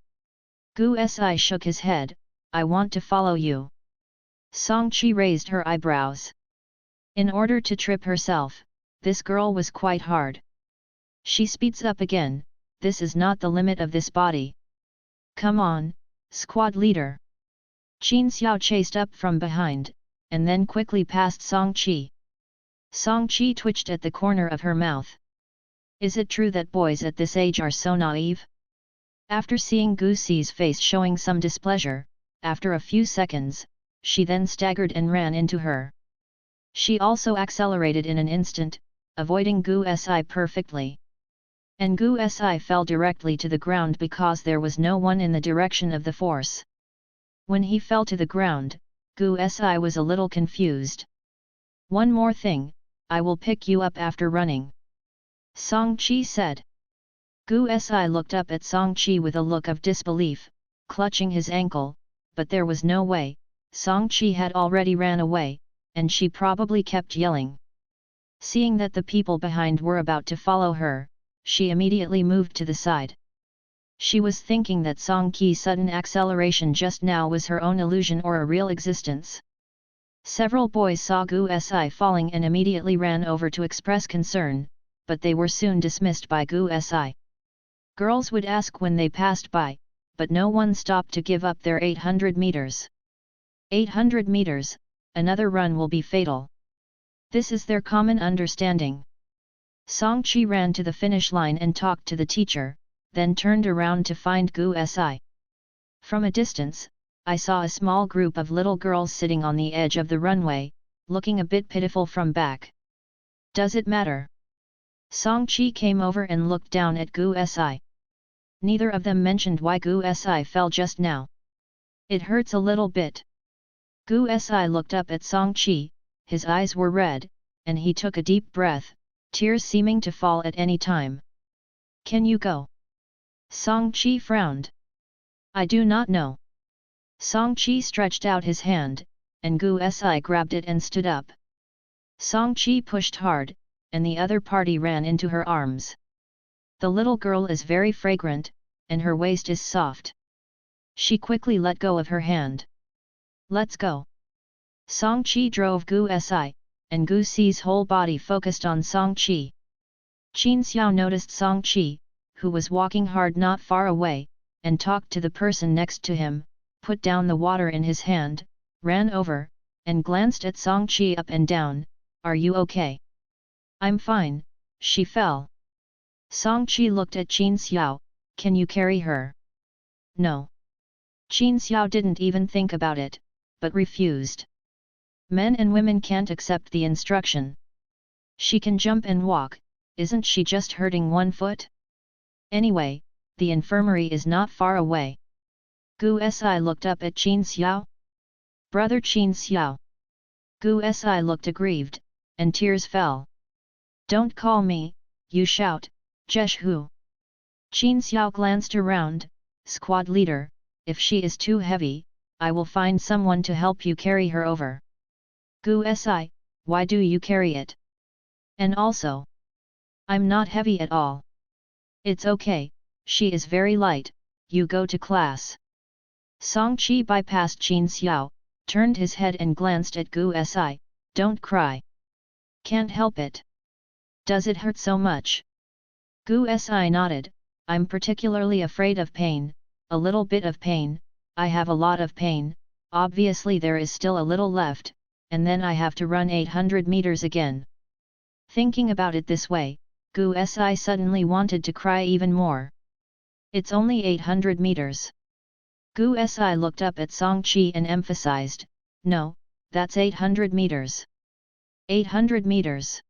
Gu Si shook his head, I want to follow you. Song Qi raised her eyebrows. In order to trip herself, this girl was quite hard. She speeds up again, this is not the limit of this body. Come on, squad leader. Qin Xiao chased up from behind, and then quickly passed Song Qi. Song Qi twitched at the corner of her mouth. Is it true that boys at this age are so naive? After seeing Gu Si's face showing some displeasure, after a few seconds, she then staggered and ran into her. She also accelerated in an instant, avoiding Gu Si perfectly. And Gu Si fell directly to the ground because there was no one in the direction of the force. When he fell to the ground, Gu Si was a little confused. One more thing, I will pick you up after running. Song Qi said. Gu Si looked up at Song Qi with a look of disbelief, clutching his ankle, but there was no way, Song Qi had already ran away, and she probably kept yelling. Seeing that the people behind were about to follow her, she immediately moved to the side. She was thinking that Song Qi's sudden acceleration just now was her own illusion or a real existence. Several boys saw Gu Si falling and immediately ran over to express concern, but they were soon dismissed by Gu Si. Girls would ask when they passed by, but no one stopped to give up their 800 meters. 800 meters, another run will be fatal. This is their common understanding. Song Qi ran to the finish line and talked to the teacher, then turned around to find Gu Si. From a distance, I saw a small group of little girls sitting on the edge of the runway, looking a bit pitiful from back. Does it matter? Song Qi came over and looked down at Gu Si. Neither of them mentioned why Gu Si fell just now. It hurts a little bit. Gu Si looked up at Song Qi, his eyes were red, and he took a deep breath, tears seeming to fall at any time. Can you go? Song Qi frowned. I do not know. Song Qi stretched out his hand, and Gu Si grabbed it and stood up. Song Qi pushed hard, and the other party ran into her arms. The little girl is very fragrant, and her waist is soft. She quickly let go of her hand. Let's go. Song Chi drove Gu Si, and Gu Si's whole body focused on Song Chi. Qin Xiao noticed Song Chi, who was walking hard not far away, and talked to the person next to him, put down the water in his hand, ran over, and glanced at Song Chi up and down. Are you okay? I'm fine, she fell. Song Chi looked at Qin Xiao, can you carry her? No. Qin Xiao didn't even think about it, but refused. Men and women can't accept the instruction. She can jump and walk, isn't she just hurting one foot? Anyway, the infirmary is not far away. Gu Si looked up at Qin Xiao. Brother Qin Xiao. Gu Si looked aggrieved, and tears fell. Don't call me, you shout, Jesh Hu. Qin Xiao glanced around, squad leader, if she is too heavy, I will find someone to help you carry her over. Gu Si, why do you carry it? And also, I'm not heavy at all. It's okay, she is very light, you go to class. Song Chi bypassed Qin Xiao, turned his head and glanced at Gu Si, don't cry. Can't help it. Does it hurt so much? Gu Si nodded, I'm particularly afraid of pain, a little bit of pain, I have a lot of pain, obviously there is still a little left, and then I have to run 800 meters again. Thinking about it this way, Gu Si suddenly wanted to cry even more. It's only 800 meters. Gu Si looked up at Song Chi and emphasized, no, that's 800 meters. 800 meters.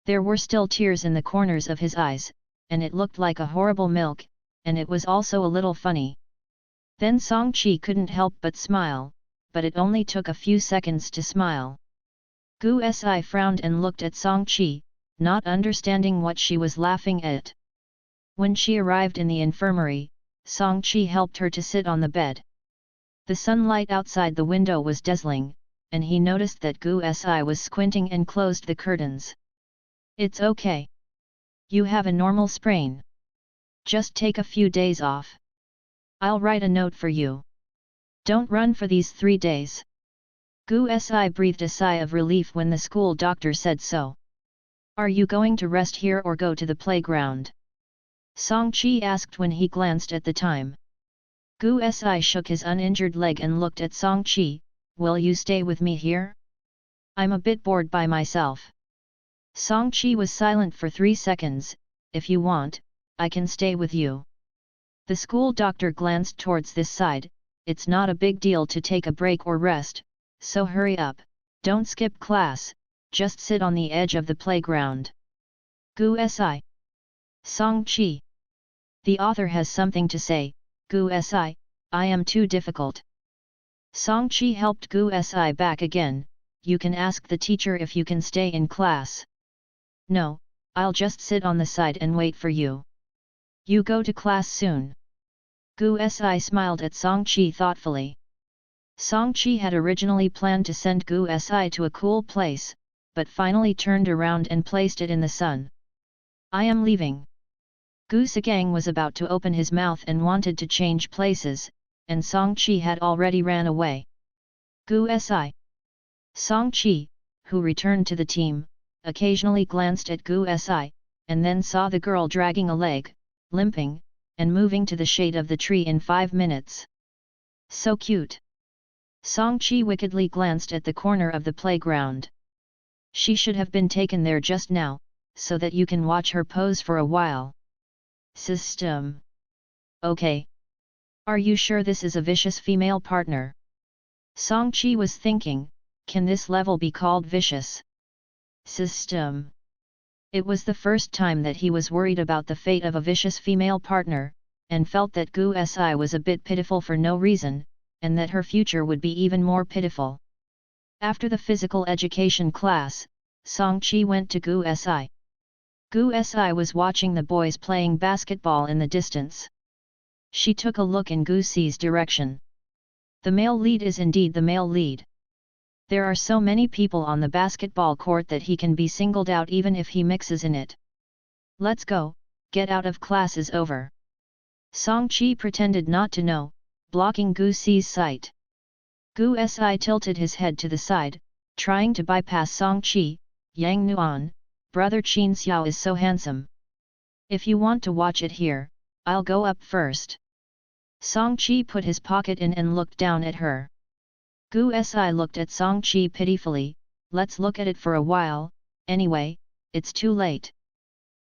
There were still tears in the corners of his eyes, and it looked like a horrible milk, and it was also a little funny. Then Song Chi couldn't help but smile, but it only took a few seconds to smile. Gu Si frowned and looked at Song Chi, not understanding what she was laughing at. When she arrived in the infirmary, Song Chi helped her to sit on the bed. The sunlight outside the window was dazzling, and he noticed that Gu Si was squinting and closed the curtains. It's okay. You have a normal sprain. Just take a few days off. I'll write a note for you. Don't run for these 3 days. Gu Si breathed a sigh of relief when the school doctor said so. Are you going to rest here or go to the playground? Song Chi asked when he glanced at the time. Gu Si shook his uninjured leg and looked at Song Chi, will you stay with me here? I'm a bit bored by myself. Song Chi was silent for 3 seconds, if you want, I can stay with you. The school doctor glanced towards this side, it's not a big deal to take a break or rest, so hurry up, don't skip class, just sit on the edge of the playground. Gu Si. Song Chi. The author has something to say, Gu Si, I am too difficult. Song Chi helped Gu Si back again, you can ask the teacher if you can stay in class. No, I'll just sit on the side and wait for you. You go to class soon. Gu Si smiled at Song Chi thoughtfully. Song Chi had originally planned to send Gu Si to a cool place, but finally turned around and placed it in the sun. I am leaving. Gu Sigang was about to open his mouth and wanted to change places, and Song Chi had already ran away. Gu Si. Song Chi, who returned to the team, occasionally glanced at Gu Si, and then saw the girl dragging a leg, limping, and moving to the shade of the tree in 5 minutes. So cute. Song Chi wickedly glanced at the corner of the playground. She should have been taken there just now, so that you can watch her pose for a while. System. Okay. Are you sure this is a vicious female partner? Song Chi was thinking, can this level be called vicious? System. It was the first time that he was worried about the fate of a vicious female partner, and felt that Gu Si was a bit pitiful for no reason, and that her future would be even more pitiful. After the physical education class, Song Chi went to Gu Si. Gu Si was watching the boys playing basketball in the distance. She took a look in Gu Si's direction. The male lead is indeed the male lead. There are so many people on the basketball court that he can be singled out even if he mixes in it. Let's go, get out of class is over. Song Chi pretended not to know, blocking Gu Si's sight. Gu Si tilted his head to the side, trying to bypass Song Qi. Yang Nuan, brother Qin Xiao is so handsome. If you want to watch it here, I'll go up first. Song Qi put his pocket in and looked down at her. Gu Si looked at Song Qi pitifully. Let's look at it for a while, anyway, it's too late.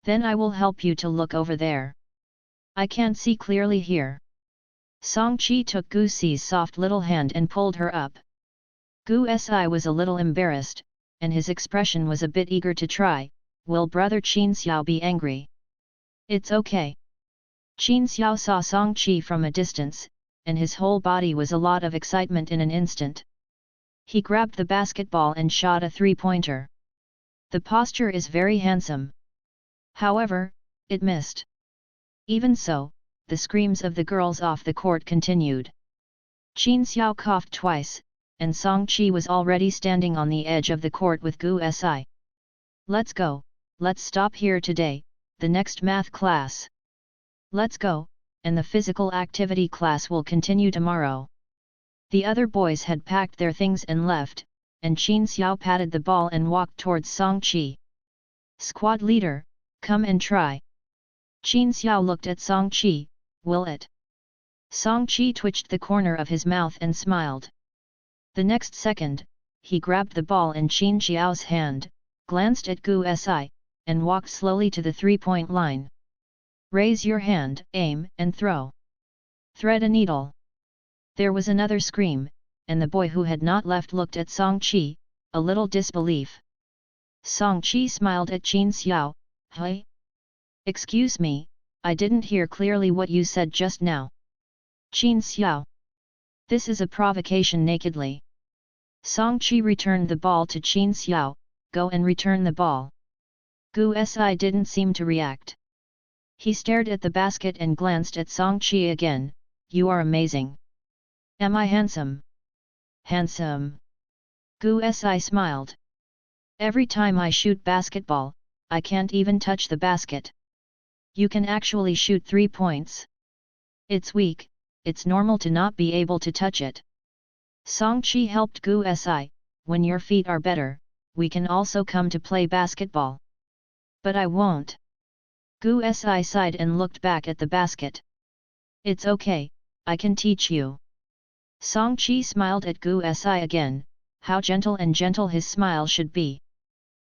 Then I will help you to look over there. I can't see clearly here. Song Qi took Gu Si's soft little hand and pulled her up. Gu Si was a little embarrassed, and his expression was a bit eager to try. Will brother Qin Xiao be angry? It's okay. Qin Xiao saw Song Qi from a distance, and his whole body was a lot of excitement in an instant. He grabbed the basketball and shot a three-pointer. The posture is very handsome. However, it missed. Even so, the screams of the girls off the court continued. Qin Xiao coughed twice, and Song Qi was already standing on the edge of the court with Gu Si. Let's go, let's stop here today, the next math class. Let's go, and the physical activity class will continue tomorrow. The other boys had packed their things and left, and Qin Xiao patted the ball and walked towards Song Qi. Squad leader, come and try. Qin Xiao looked at Song Qi. Will it? Song Qi twitched the corner of his mouth and smiled. The next second, he grabbed the ball in Qin Xiao's hand, glanced at Gu Si, and walked slowly to the three-point line. Raise your hand, aim, and throw. Thread a needle. There was another scream, and the boy who had not left looked at Song Qi, a little disbelief. Song Qi smiled at Qin Xiao. Hey? Excuse me, I didn't hear clearly what you said just now. Qin Xiao. This is a provocation nakedly. Song Qi returned the ball to Qin Xiao. Go and return the ball. Gu Si didn't seem to react. He stared at the basket and glanced at Song Qi again. You are amazing. Am I handsome? Handsome. Gu Si smiled. Every time I shoot basketball, I can't even touch the basket. You can actually shoot 3 points. It's weak, it's normal to not be able to touch it. Song Qi helped Gu Si. When your feet are better, we can also come to play basketball. But I won't. Gu Si sighed and looked back at the basket. It's okay, I can teach you. Song Qi smiled at Gu Si again. How gentle and gentle his smile should be.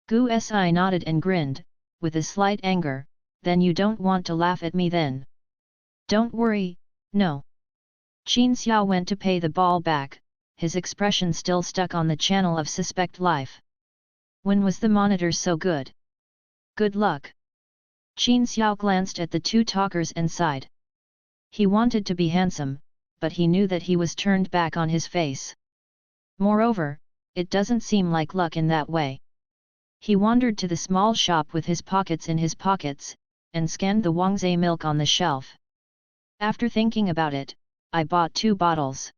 Gu Si nodded and grinned, with a slight anger. Then you don't want to laugh at me then? Don't worry, no. Qin Xiao went to pay the ball back, his expression still stuck on the channel of suspect life. When was the monitor so good? Good luck. Qin Xiao glanced at the two talkers and sighed. He wanted to be handsome, but he knew that he was turned back on his face. Moreover, it doesn't seem like luck in that way. He wandered to the small shop with his pockets in his pockets, and scanned the Wangzhe milk on the shelf. After thinking about it, I bought 2 bottles.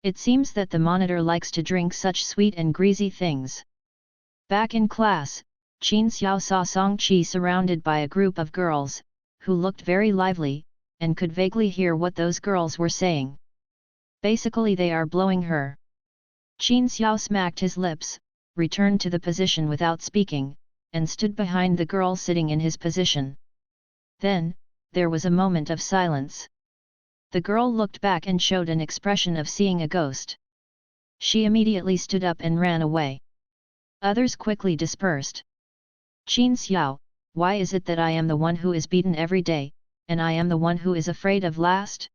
It seems that the monitor likes to drink such sweet and greasy things. Back in class, Qin Xiao saw Song Qi surrounded by a group of girls, who looked very lively, and could vaguely hear what those girls were saying. Basically they are blowing her. Qin Xiao smacked his lips, returned to the position without speaking, and stood behind the girl sitting in his position. Then, there was a moment of silence. The girl looked back and showed an expression of seeing a ghost. She immediately stood up and ran away. Others quickly dispersed. Qin Xiao, why is it that I am the one who is beaten every day, and I am the one who is afraid of last?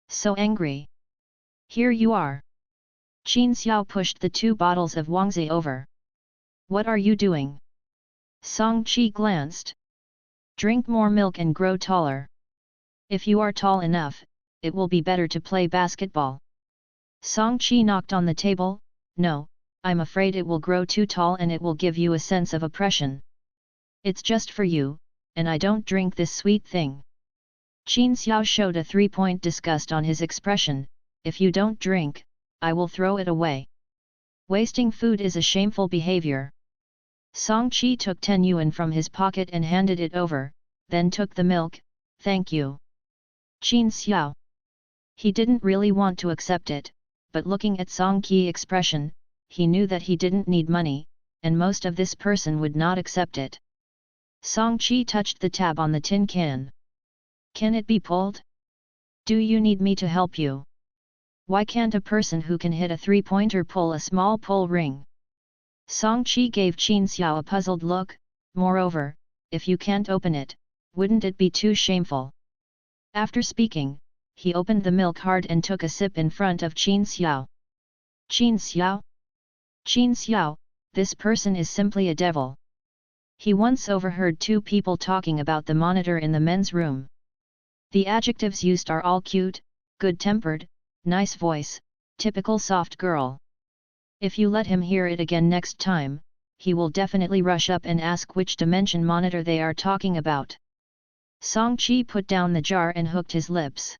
So angry. Here you are. Qin Xiao pushed the 2 bottles of Wangzhe over. What are you doing? Song Qi glanced. Drink more milk and grow taller. If you are tall enough, it will be better to play basketball. Song Qi knocked on the table. No, I'm afraid it will grow too tall and it will give you a sense of oppression. It's just for you, and I don't drink this sweet thing. Qin Xiao showed a 3-point disgust on his expression. If you don't drink, I will throw it away. Wasting food is a shameful behavior. Song Qi took 10 yuan from his pocket and handed it over, then took the milk. Thank you. Qin Xiao. He didn't really want to accept it, but looking at Song Qi's expression, he knew that he didn't need money, and most of this person would not accept it. Song Qi touched the tab on the tin can. Can it be pulled? Do you need me to help you? Why can't a person who can hit a three-pointer pull a small pull ring? Song Qi gave Qin Xiao a puzzled look. Moreover, if you can't open it, wouldn't it be too shameful? After speaking, he opened the milk cart and took a sip in front of Qin Xiao. Qin Xiao? Qin Xiao, this person is simply a devil. He once overheard two people talking about the monitor in the men's room. The adjectives used are all cute, good-tempered, nice voice, typical soft girl. If you let him hear it again next time, he will definitely rush up and ask which dimension monitor they are talking about. Song Qi put down the jar and hooked his lips.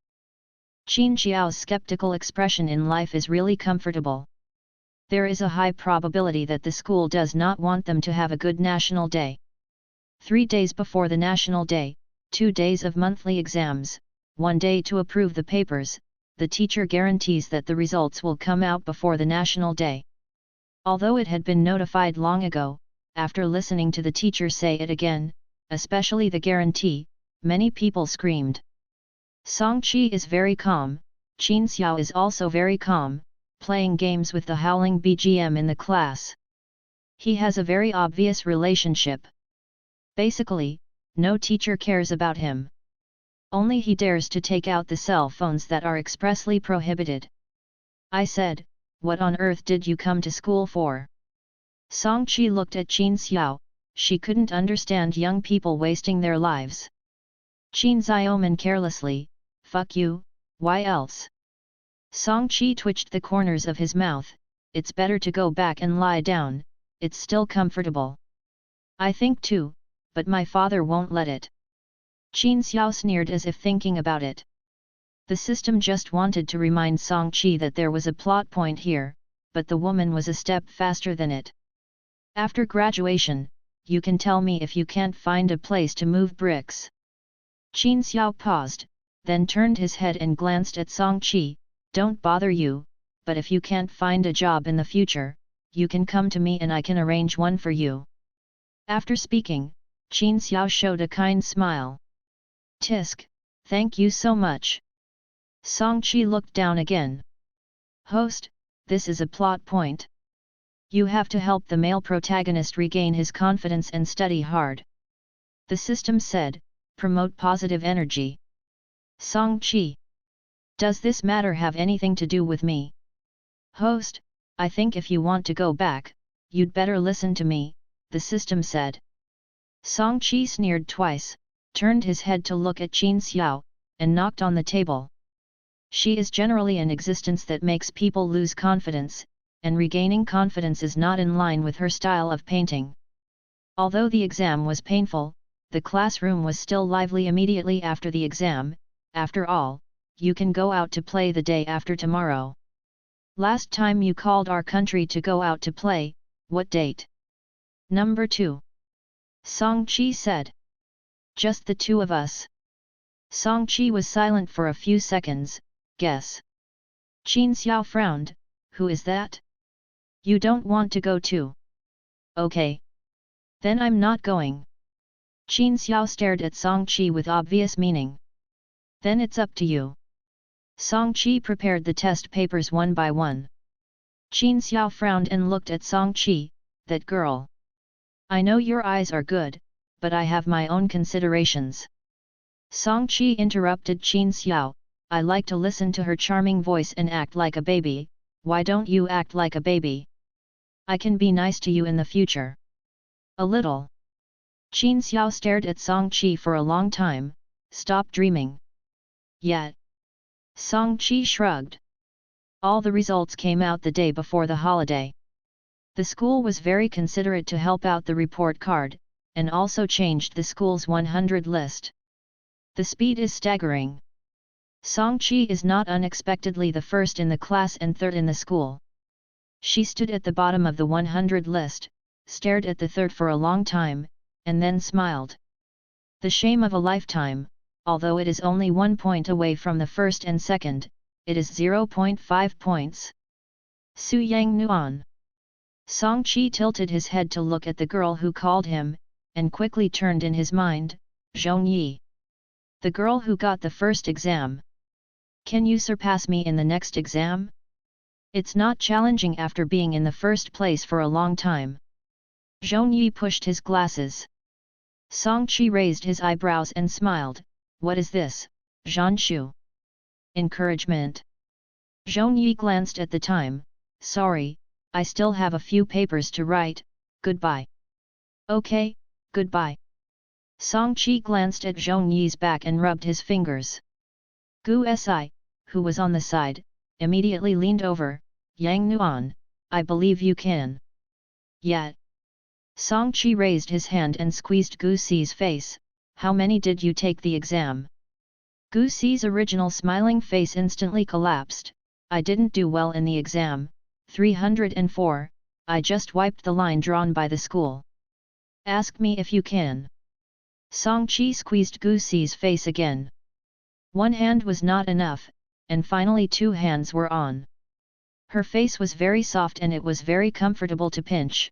Qin Xiao's skeptical expression in life is really comfortable. There is a high probability that the school does not want them to have a good national day. 3 days before the national day, 2 days of monthly exams, 1 day to approve the papers, the teacher guarantees that the results will come out before the national day. Although it had been notified long ago, after listening to the teacher say it again, especially the guarantee, many people screamed. Song Qi is very calm, Qin Xiao is also very calm, playing games with the howling BGM in the class. He has a very obvious relationship. Basically, no teacher cares about him. Only he dares to take out the cell phones that are expressly prohibited. I said, what on earth did you come to school for? Song Qi looked at Qin Xiao, she couldn't understand young people wasting their lives. Qin Xiaoman carelessly, fuck you, why else? Song Qi twitched the corners of his mouth, it's better to go back and lie down, it's still comfortable. I think too, but my father won't let it. Qin Xiao sneered as if thinking about it. The system just wanted to remind Song Qi that there was a plot point here, but the woman was a step faster than it. After graduation, you can tell me if you can't find a place to move bricks. Qin Xiao paused, then turned his head and glanced at Song Qi, don't bother you, but if you can't find a job in the future, you can come to me and I can arrange one for you. After speaking, Qin Xiao showed a kind smile. Tisk, thank you so much. Song Qi looked down again. Host, this is a plot point. You have to help the male protagonist regain his confidence and study hard. The system said, promote positive energy. Song Qi. Does this matter have anything to do with me? Host, I think if you want to go back, you'd better listen to me, the system said. Song Qi sneered twice, turned his head to look at Qin Xiao, and knocked on the table. She is generally an existence that makes people lose confidence, and regaining confidence is not in line with her style of painting. Although the exam was painful, the classroom was still lively immediately after the exam. After all, you can go out to play the day after tomorrow. Last time you called our country to go out to play, what date? Number 2. Song Qi said. Just the two of us. Song Qi was silent for a few seconds, guess. Qin Xiao frowned, who is that? You don't want to go too? Okay. Then I'm not going. Qin Xiao stared at Song Qi with obvious meaning. Then it's up to you. Song Qi prepared the test papers one by one. Qin Xiao frowned and looked at Song Qi, that girl. I know your eyes are good, but I have my own considerations. Song Qi interrupted Qin Xiao, I like to listen to her charming voice and act like a baby, why don't you act like a baby? I can be nice to you in the future. A little. Qin Xiao stared at Song Qi for a long time, stop dreaming. Yet. Song Qi shrugged. All the results came out the day before the holiday. The school was very considerate to help out the report card, and also changed the school's 100 list. The speed is staggering. Song Qi is not unexpectedly the first in the class and third in the school. She stood at the bottom of the 100 list, stared at the third for a long time, and then smiled. The shame of a lifetime, although it is only 1 point away from the first and second, it is 0.5 points. Su Yang Nuan. Song Qi tilted his head to look at the girl who called him, and quickly turned in his mind, Zhong Yi. The girl who got the first exam. Can you surpass me in the next exam? It's not challenging after being in the first place for a long time. Zhong Yi pushed his glasses. Song Qi raised his eyebrows and smiled. What is this, Zhanshu? Encouragement. Zhong Yi glanced at the time. Sorry, I still have a few papers to write, goodbye. Okay, goodbye. Song Qi glanced at Zhong Yi's back and rubbed his fingers. Gu Si, who was on the side, immediately leaned over. Yang Nuan, I believe you can. Yet. Song Qi raised his hand and squeezed Gu Si's face. How many did you take the exam? Gu Si's original smiling face instantly collapsed. I didn't do well in the exam. 304, I just wiped the line drawn by the school. Ask me if you can. Song Qi squeezed Gu Si's face again. One hand was not enough, and finally 2 hands were on. Her face was very soft and it was very comfortable to pinch.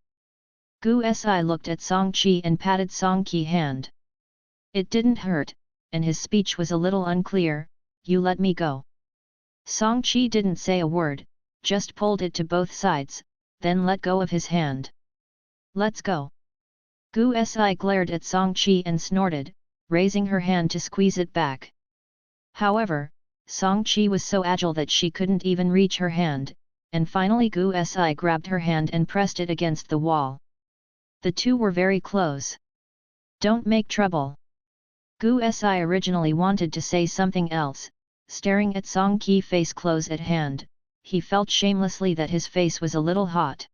Gu Si looked at Song Qi and patted Song Qi's hand. It didn't hurt, and his speech was a little unclear. You let me go. Song Qi didn't say a word, just pulled it to both sides, then let go of his hand. Let's go. Gu Si glared at Song Qi and snorted, raising her hand to squeeze it back. However, Song Qi was so agile that she couldn't even reach her hand, and finally Gu Si grabbed her hand and pressed it against the wall. The two were very close. Don't make trouble. Gu Si originally wanted to say something else, staring at Song Qi's face close at hand. He felt shamelessly that his face was a little hot.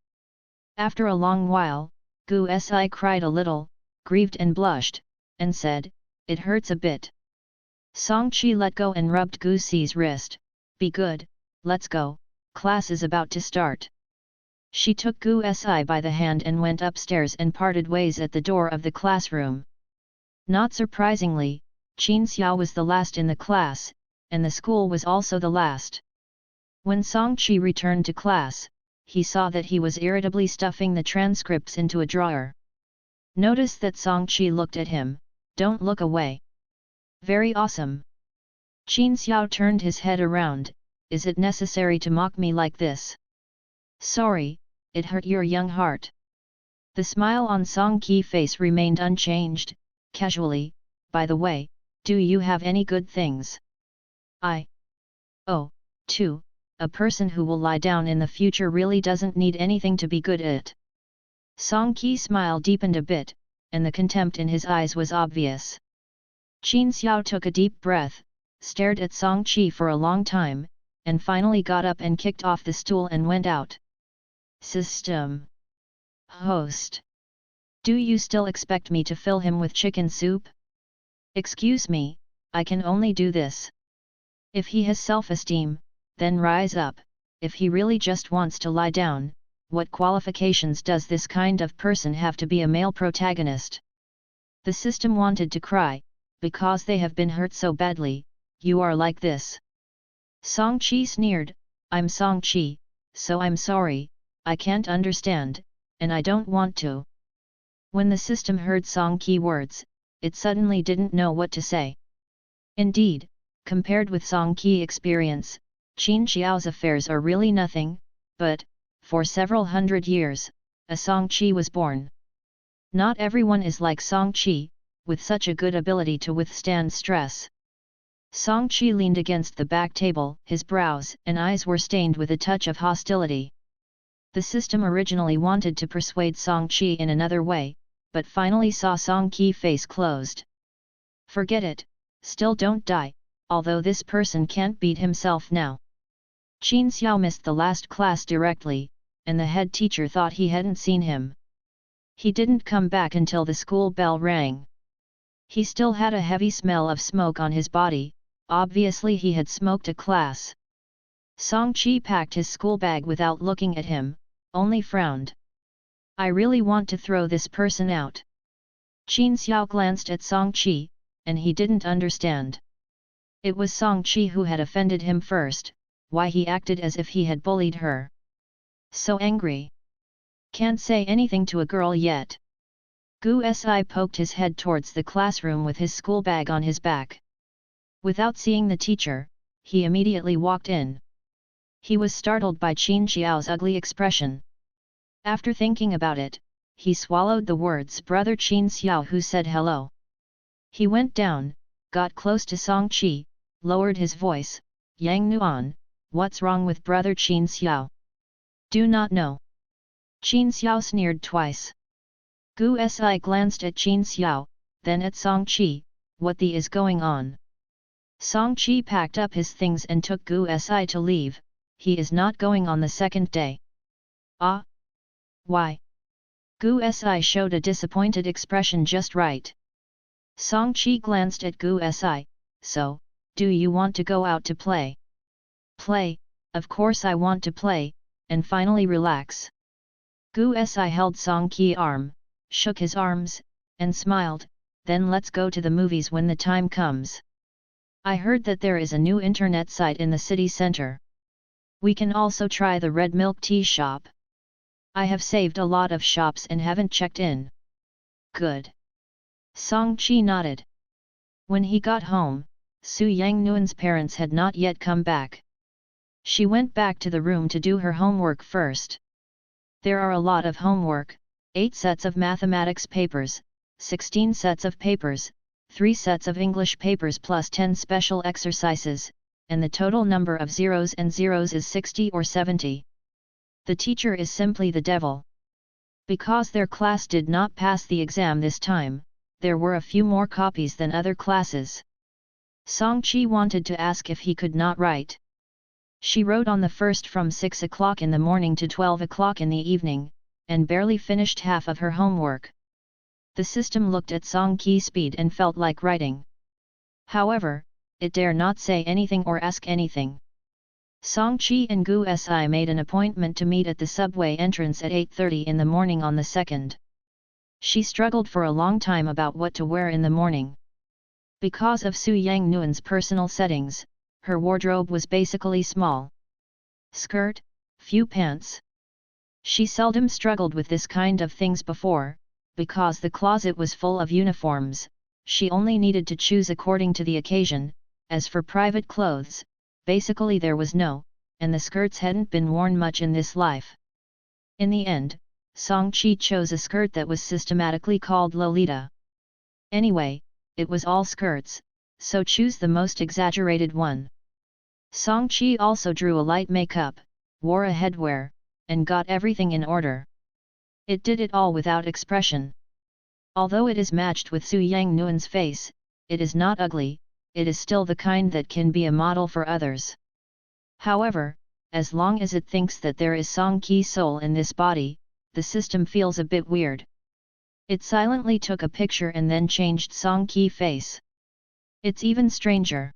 After a long while, Gu Si cried a little, grieved and blushed, and said, it hurts a bit. Song Qi let go and rubbed Gu Si's wrist. Be good, let's go, class is about to start. She took Gu Si by the hand and went upstairs and parted ways at the door of the classroom. Not surprisingly, Qin Xiao was the last in the class, and the school was also the last. When Song Qi returned to class, he saw that he was irritably stuffing the transcripts into a drawer. Notice that Song Qi looked at him. Don't look away. Very awesome. Qin Xiao turned his head around. Is it necessary to mock me like this? Sorry, it hurt your young heart. The smile on Song Qi's face remained unchanged, casually. By the way, do you have any good things? Oh, 2. A person who will lie down in the future really doesn't need anything to be good at. Song Qi's smile deepened a bit, and the contempt in his eyes was obvious. Qin Xiao took a deep breath, stared at Song Qi for a long time, and finally got up and kicked off the stool and went out. System. Host. Do you still expect me to fill him with chicken soup? Excuse me, I can only do this. If he has self-esteem, then rise up. If he really just wants to lie down, what qualifications does this kind of person have to be a male protagonist? The system wanted to cry, because they have been hurt so badly. You are like this. Song Qi sneered, I'm Song Qi, so I'm sorry, I can't understand, and I don't want to. When the system heard Song Qi words, it suddenly didn't know what to say. Indeed, compared with Song Qi experience, Qin Xiao's affairs are really nothing, but, for several hundred years, a Song Qi was born. Not everyone is like Song Qi, with such a good ability to withstand stress. Song Qi leaned against the back table, his brows and eyes were stained with a touch of hostility. The system originally wanted to persuade Song Qi in another way, but finally saw Song Qi's face closed. Forget it, still don't die, although this person can't beat himself now. Qin Xiao missed the last class directly, and the head teacher thought he hadn't seen him. He didn't come back until the school bell rang. He still had a heavy smell of smoke on his body, obviously he had smoked a class. Song Qi packed his school bag without looking at him, only frowned. I really want to throw this person out. Qin Xiao glanced at Song Qi, and he didn't understand. It was Song Qi who had offended him first, why he acted as if he had bullied her. So angry. Can't say anything to a girl yet. Gu Si poked his head towards the classroom with his school bag on his back. Without seeing the teacher, he immediately walked in. He was startled by Qin Xiao's ugly expression. After thinking about it, he swallowed the words brother Qin Xiao who said hello. He went down, got close to Song Qi, lowered his voice, Yang Nuan, what's wrong with brother Qin Xiao? Do not know. Qin Xiao sneered twice. Gu Si glanced at Qin Xiao, then at Song Qi, what the is going on? Song Qi packed up his things and took Gu Si to leave, he is not going on the second day. Ah? Why? Gu Si showed a disappointed expression just right. Song Qi glanced at Gu Si, so, do you want to go out to play? Play, of course I want to play, and finally relax. Gu Si held Song Qi's arm, shook his arms, and smiled, then let's go to the movies when the time comes. I heard that there is a new internet site in the city center. We can also try the red milk tea shop. I have saved a lot of shops and haven't checked in. Good. Song Qi nodded. When he got home, Su Yangnuan's parents had not yet come back. She went back to the room to do her homework first. There are a lot of homework, 8 sets of mathematics papers, 16 sets of papers, 3 sets of English papers plus 10 special exercises, and the total number of zeros and zeros is 60 or 70. The teacher is simply the devil. Because their class did not pass the exam this time, there were a few more copies than other classes. Song Qi wanted to ask if he could not write. She wrote on the first from 6 o'clock in the morning to 12 o'clock in the evening, and barely finished half of her homework. The system looked at Song Qi's speed and felt like writing. However, it dare not say anything or ask anything. Song Qi and Gu Si made an appointment to meet at the subway entrance at 8:30 in the morning on the 2nd. She struggled for a long time about what to wear in the morning. Because of Su Yangnuan's personal settings, her wardrobe was basically small. Skirt, few pants. She seldom struggled with this kind of things before, because the closet was full of uniforms, she only needed to choose according to the occasion. As for private clothes, basically there was no, and the skirts hadn't been worn much in this life. In the end, Song Qi chose a skirt that was systematically called Lolita. Anyway, it was all skirts, so choose the most exaggerated one. Song Qi also drew a light makeup, wore a headwear, and got everything in order. It did it all without expression. Although it is matched with Su Yangnuan's face, it is not ugly, it is still the kind that can be a model for others. However, as long as it thinks that there is Song Qi's soul in this body, the system feels a bit weird. It silently took a picture and then changed Song Qi's face. It's even stranger.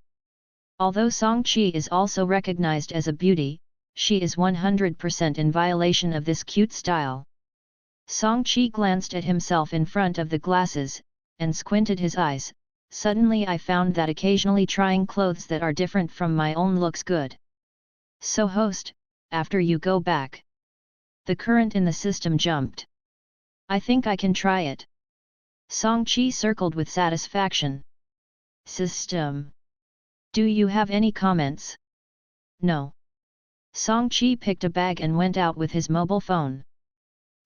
Although Song Qi is also recognized as a beauty, she is 100% in violation of this cute style. Song Qi glanced at himself in front of the glasses, and squinted his eyes. Suddenly I found that occasionally trying clothes that are different from my own looks good. So host, after you go back. The current in the system jumped. I think I can try it. Song Qi circled with satisfaction. System. Do you have any comments? No. Song Qi picked a bag and went out with his mobile phone.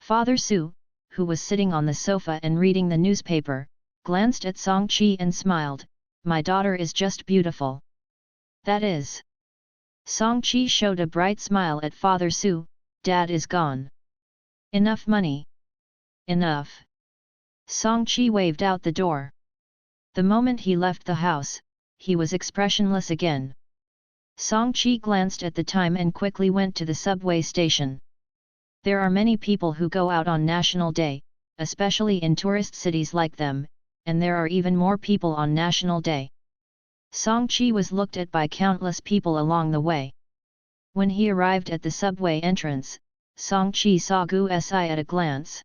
Father Su, who was sitting on the sofa and reading the newspaper, glanced at Song Qi and smiled, my daughter is just beautiful. That is. Song Qi showed a bright smile at Father Su, Dad is gone. Enough money. Enough. Song Qi waved out the door. The moment he left the house, he was expressionless again. Song Qi glanced at the time and quickly went to the subway station. There are many people who go out on National Day, especially in tourist cities like them, and there are even more people on National Day. Song Qi was looked at by countless people along the way. When he arrived at the subway entrance, Song Qi saw Gu Si at a glance.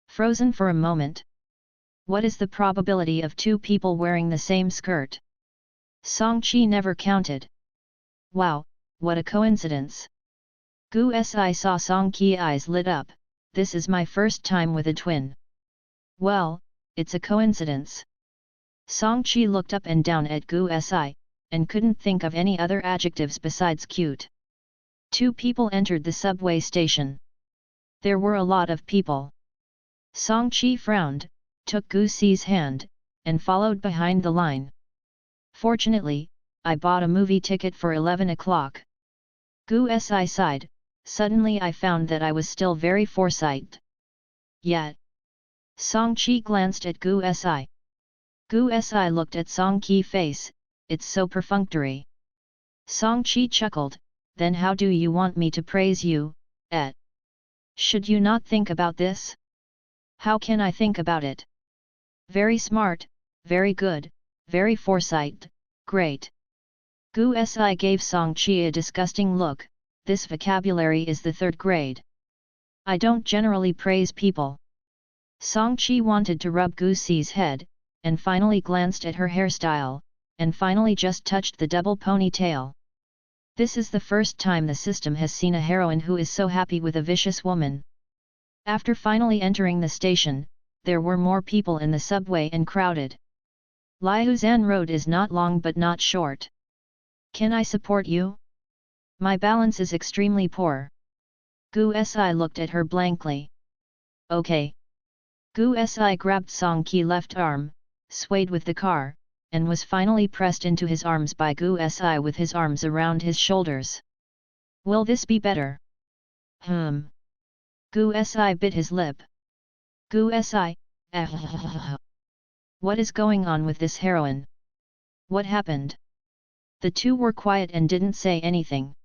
Frozen for a moment. What is the probability of 2 people wearing the same skirt? Song Qi never counted. Wow, what a coincidence! Gu Si saw Song Ki eyes lit up. This is my first time with a twin. Well, it's a coincidence. Song Chi looked up and down at Gu Si, and couldn't think of any other adjectives besides cute. Two people entered the subway station. There were a lot of people. Song Chi frowned, took Gu Si's hand, and followed behind the line. Fortunately, I bought a movie ticket for 11 o'clock. Gu Si sighed. Suddenly I found that I was still very foresight. Yet. Song Chi glanced at Gu Si. Gu Si looked at Song Ki's face. It's so perfunctory. Song Chi chuckled. Then how do you want me to praise you, et? Should you not think about this? How can I think about it? Very smart, very good, very foresight, great. Gu Si gave Song Chi a disgusting look. This vocabulary is the third grade. I don't generally praise people. Song Chi wanted to rub Gu Si's head, and finally glanced at her hairstyle, and finally just touched the double ponytail. This is the first time the system has seen a heroine who is so happy with a vicious woman. After finally entering the station, there were more people in the subway and crowded. Liuzan Road is not long but not short. Can I support you? My balance is extremely poor. Gu Si looked at her blankly. Okay. Gu Si grabbed Song Ki's left arm, swayed with the car, and was finally pressed into his arms by Gu Si with his arms around his shoulders. Will this be better? Gu Si bit his lip. Gu Si, what is going on with this heroine? What happened? The two were quiet and didn't say anything.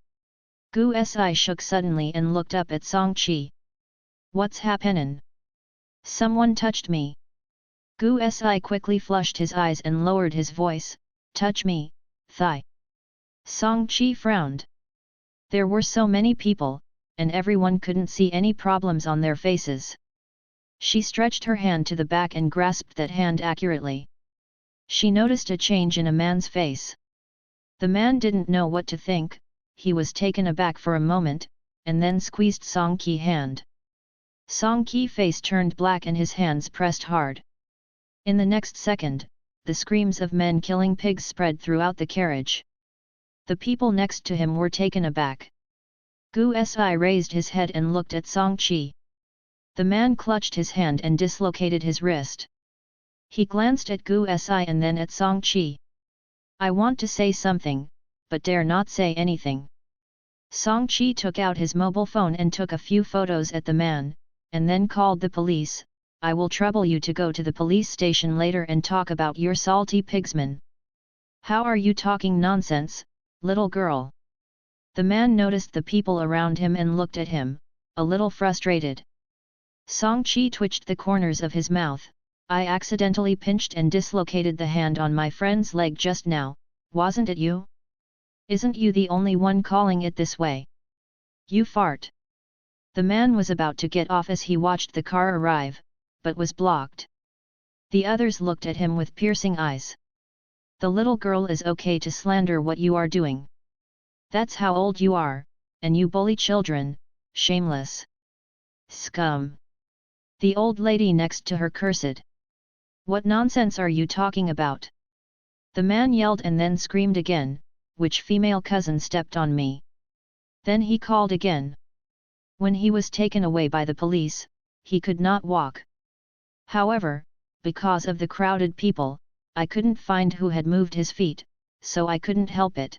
Gu Si shook suddenly and looked up at Song Chi. What's happenin'? Someone touched me. Gu Si quickly flushed his eyes and lowered his voice. Touch me, thigh. Song Chi frowned. There were so many people, and everyone couldn't see any problems on their faces. She stretched her hand to the back and grasped that hand accurately. She noticed a change in a man's face. The man didn't know what to think. He was taken aback for a moment, and then squeezed Song Ki's hand. Song Ki's face turned black and his hands pressed hard. In the next second, the screams of men killing pigs spread throughout the carriage. The people next to him were taken aback. Gu Si raised his head and looked at Song Chi. The man clutched his hand and dislocated his wrist. He glanced at Gu Si and then at Song Chi. I want to say something, but dare not say anything. Song Chi took out his mobile phone and took a few photos at the man, and then called the police. I will trouble you to go to the police station later and talk about your salty pigsman. How are you talking nonsense, little girl? The man noticed the people around him and looked at him, a little frustrated. Song Chi twitched the corners of his mouth. I accidentally pinched and dislocated the hand on my friend's leg just now, wasn't it you? Isn't you the only one calling it this way? You fart. The man was about to get off as he watched the car arrive, but was blocked. The others looked at him with piercing eyes. The little girl is okay to slander what you are doing. That's how old you are, and you bully children, shameless. Scum. The old lady next to her cursed. What nonsense are you talking about? The man yelled and then screamed again, which female cousin stepped on me? Then he called again. When he was taken away by the police, he could not walk. However, because of the crowded people, I couldn't find who had moved his feet, so I couldn't help it.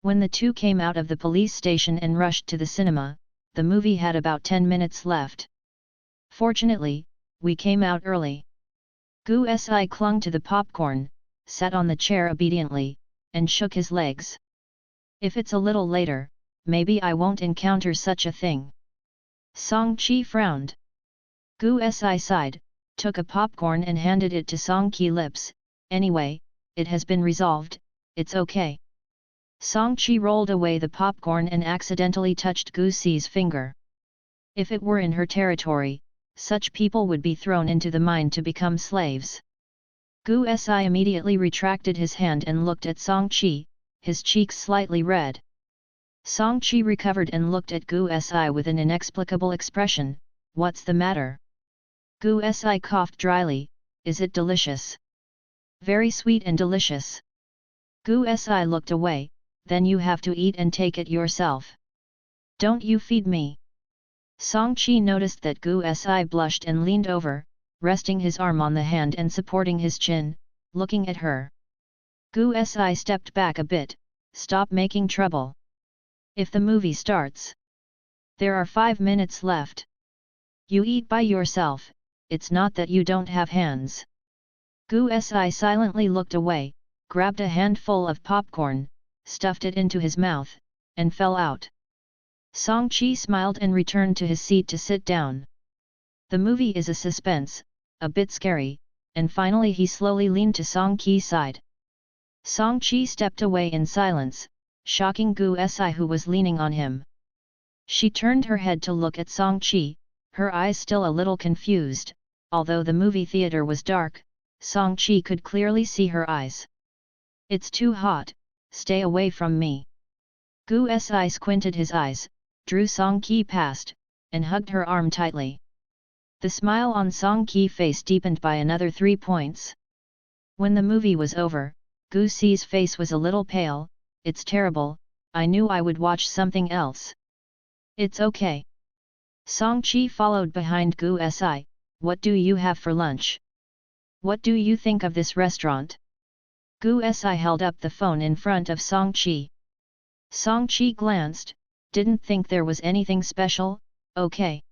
When the two came out of the police station and rushed to the cinema, the movie had about 10 minutes left. Fortunately, we came out early. Gu Si clung to the popcorn, sat on the chair obediently, and shook his legs. If it's a little later, maybe I won't encounter such a thing. Song Chi frowned. Gu Si sighed, took a popcorn and handed it to Song Ki's lips. Anyway, it has been resolved, it's okay. Song Chi rolled away the popcorn and accidentally touched Gu Si's finger. If it were in her territory, such people would be thrown into the mine to become slaves. Gu Si immediately retracted his hand and looked at Song Chi, his cheeks slightly red. Song Chi recovered and looked at Gu Si with an inexplicable expression. What's the matter? Gu Si coughed dryly. Is it delicious? Very sweet and delicious. Gu Si looked away. Then you have to eat and take it yourself. Don't you feed me. Song Chi noticed that Gu Si blushed and leaned over, resting his arm on the hand and supporting his chin, looking at her. Gu Si stepped back a bit. Stop making trouble. If the movie starts. There are 5 minutes left. You eat by yourself, it's not that you don't have hands. Gu Si silently looked away, grabbed a handful of popcorn, stuffed it into his mouth, and fell out. Song Chi smiled and returned to his seat to sit down. The movie is a suspense, a bit scary, and finally he slowly leaned to Song Chi's side. Song Chi stepped away in silence, shocking Gu Si who was leaning on him. She turned her head to look at Song Chi, her eyes still a little confused. Although the movie theater was dark, Song Chi could clearly see her eyes. It's too hot, stay away from me. Gu Si squinted his eyes, drew Song Chi past, and hugged her arm tightly. The smile on Song Chi's face deepened by another 3 points. When the movie was over, Gu Si's face was a little pale. It's terrible, I knew I would watch something else. It's okay. Song Chi followed behind Gu Si. What do you have for lunch? What do you think of this restaurant? Gu Si held up the phone in front of Song Chi. Song Chi glanced, didn't think there was anything special. Okay.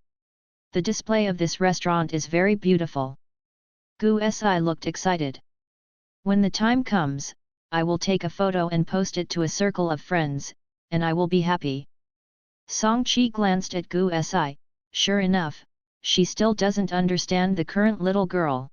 The display of this restaurant is very beautiful. Gu Si looked excited. When the time comes, I will take a photo and post it to a circle of friends, and I will be happy. Song Chi glanced at Gu Si. Sure enough, she still doesn't understand the current little girl.